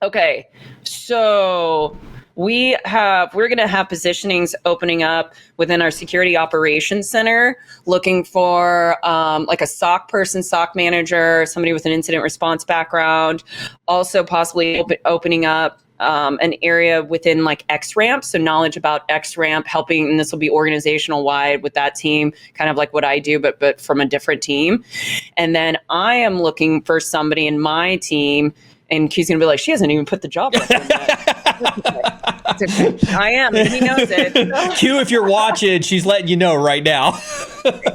Okay, so we're going to have positionings opening up within our security operations center, looking for like a SOC person, SOC manager, somebody with an incident response background, also possibly opening up an area within like XRAMP, so knowledge about XRAMP, helping, and this will be organizational wide with that team, kind of like what I do, but from a different team. And then I am looking for somebody in my team, and she's going to be like, she hasn't even put the job reference yet. I am, and he knows it. Q, if you're watching, she's letting you know right now.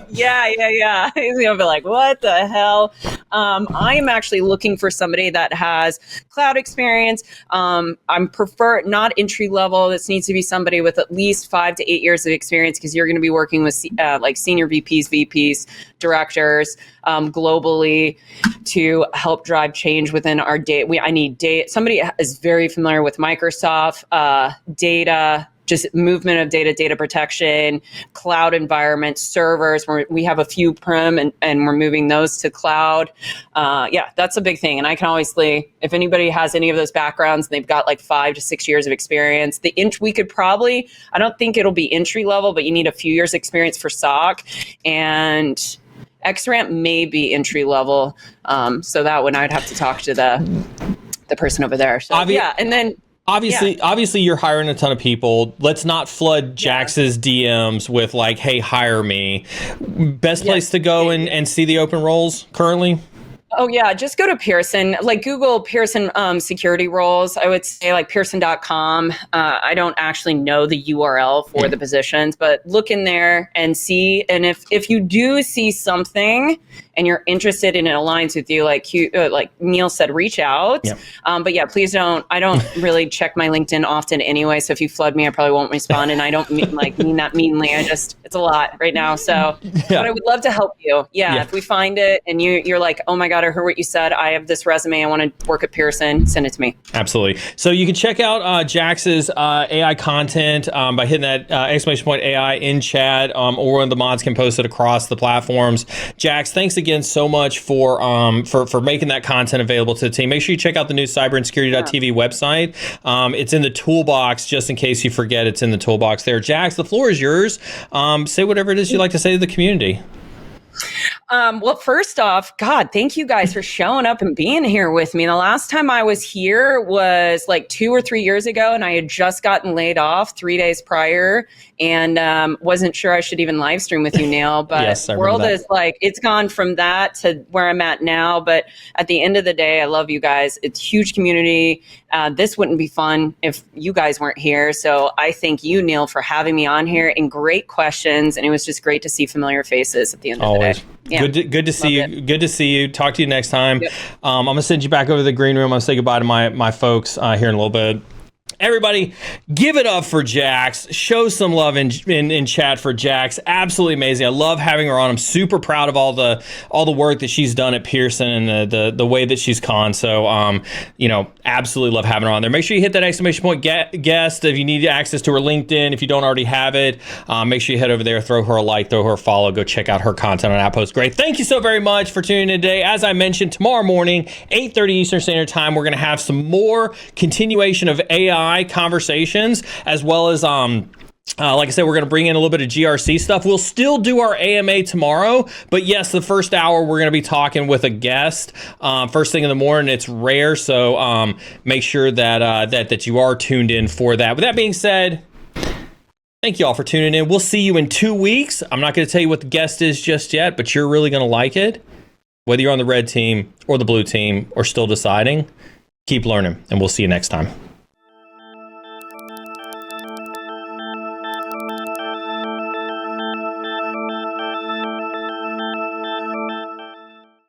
Yeah. He's gonna be like, "What the hell?" I am actually looking for somebody that has cloud experience. I'm prefer not entry level. This needs to be somebody with at least 5 to 8 years of experience, because you're going to be working with like senior VPs, directors globally to help drive change within our data. I need data. Somebody is very familiar with Microsoft data, just movement of data protection, cloud environments, servers. We have a few prem and we're moving those to cloud. Yeah, that's a big thing. And I can always, if anybody has any of those backgrounds, they've got like 5 to 6 years of experience. We could probably, I don't think it'll be entry level, but you need a few years experience for SOC, and XRAMP may be entry level. So that one I'd have to talk to the person over there. So yeah, and then Obviously, you're hiring a ton of people. Let's not flood Jax's DMs with like, "Hey, hire me." Best place to go and see the open roles currently? Oh, yeah. Just go to Pearson, like Google Pearson security roles. I would say like Pearson.com. I don't actually know the URL for the positions, but look in there and see. And if you do see something and you're interested and it aligns with you, like Neal said, reach out. Yep. But yeah, please don't. I don't really check my LinkedIn often anyway. So if you flood me, I probably won't respond. And I don't mean that meanly. It's a lot right now. So, but I would love to help you. Yeah. If we find it and you're like, "Oh my God, I heard what you said. I have this resume. I want to work at Pearson," send it to me. Absolutely. So you can check out Jax's AI content by hitting that !AI in chat, or one of the mods can post it across the platforms. Jax, thanks again so much for making that content available to the team. Make sure you check out the new cybersecurity.tv website. It's in the toolbox, just in case you forget. It's in the toolbox there. Jax, the floor is yours. Say whatever it is you'd like to say to the community. Well, first off, God, thank you guys for showing up and being here with me. The last time I was here was like 2 or 3 years ago, and I had just gotten laid off 3 days prior, and wasn't sure I should even live stream with you, Neal. But yes, the world is like, it's gone from that to where I'm at now. But at the end of the day, I love you guys. It's a huge community. This wouldn't be fun if you guys weren't here. So I thank you, Neal, for having me on here, and great questions. And it was just great to see familiar faces at the end of the day. Yeah. Good to see you. Good to see you. Talk to you next time. Yep. I'm going to send you back over to the green room. I'm going to say goodbye to my folks here in a little bit. Everybody, give it up for Jax. Show some love in chat for Jax. Absolutely amazing. I love having her on. I'm super proud of all the work that she's done at Pearson and the way that she's conned. So, absolutely love having her on there. Make sure you hit that !, guest. If you need access to her LinkedIn, if you don't already have it, make sure you head over there, throw her a like, throw her a follow, go check out her content on Outpost. Great. Thank you so very much for tuning in today. As I mentioned, tomorrow morning, 8:30 Eastern Standard Time, we're going to have some more continuation of AI conversations, as well as like I said, we're going to bring in a little bit of GRC stuff. We'll still do our AMA tomorrow, but yes, the first hour we're going to be talking with a guest first thing in the morning. It's rare, so make sure that you are tuned in for that. With that being said, thank you all for tuning in. We'll see you in 2 weeks. I'm not going to tell you what the guest is just yet, but you're really going to like it. Whether you're on the red team or the blue team or still deciding, keep learning, and we'll see you next time.